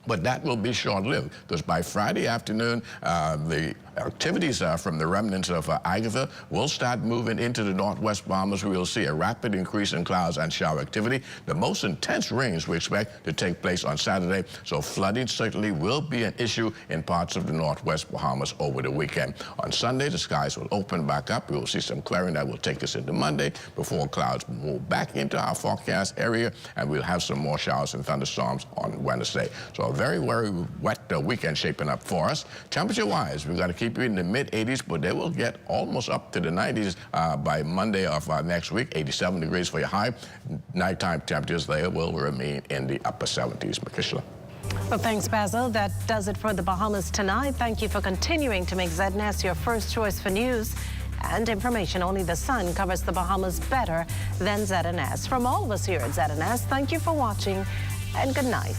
But that will be short-lived, because by Friday afternoon, the activities from the remnants of Agatha will start moving into the northwest Bahamas. We will see a rapid increase in clouds and shower activity. The most intense rains we expect to take place on Saturday, so flooding certainly will be an issue in parts of the northwest Bahamas over the weekend. On Sunday, the skies will open back up. We will see some clearing that will take us into Monday before clouds move back into our forecast area, and we'll have some more showers and thunderstorms on Wednesday. So a very, very wet weekend shaping up for us. Temperature-wise, we're going to keep you in the mid-80s, but they will get almost up to the 90s by Monday of next week. 87 degrees for your high. Nighttime temperatures there will remain in the upper 70s. Makishla. Well, thanks, Basil. That does it for the Bahamas tonight. Thank you for continuing to make ZNS your first choice for news and information. Only the sun covers the Bahamas better than ZNS. From all of us here at ZNS, thank you for watching and good night.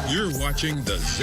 You're watching the ZNS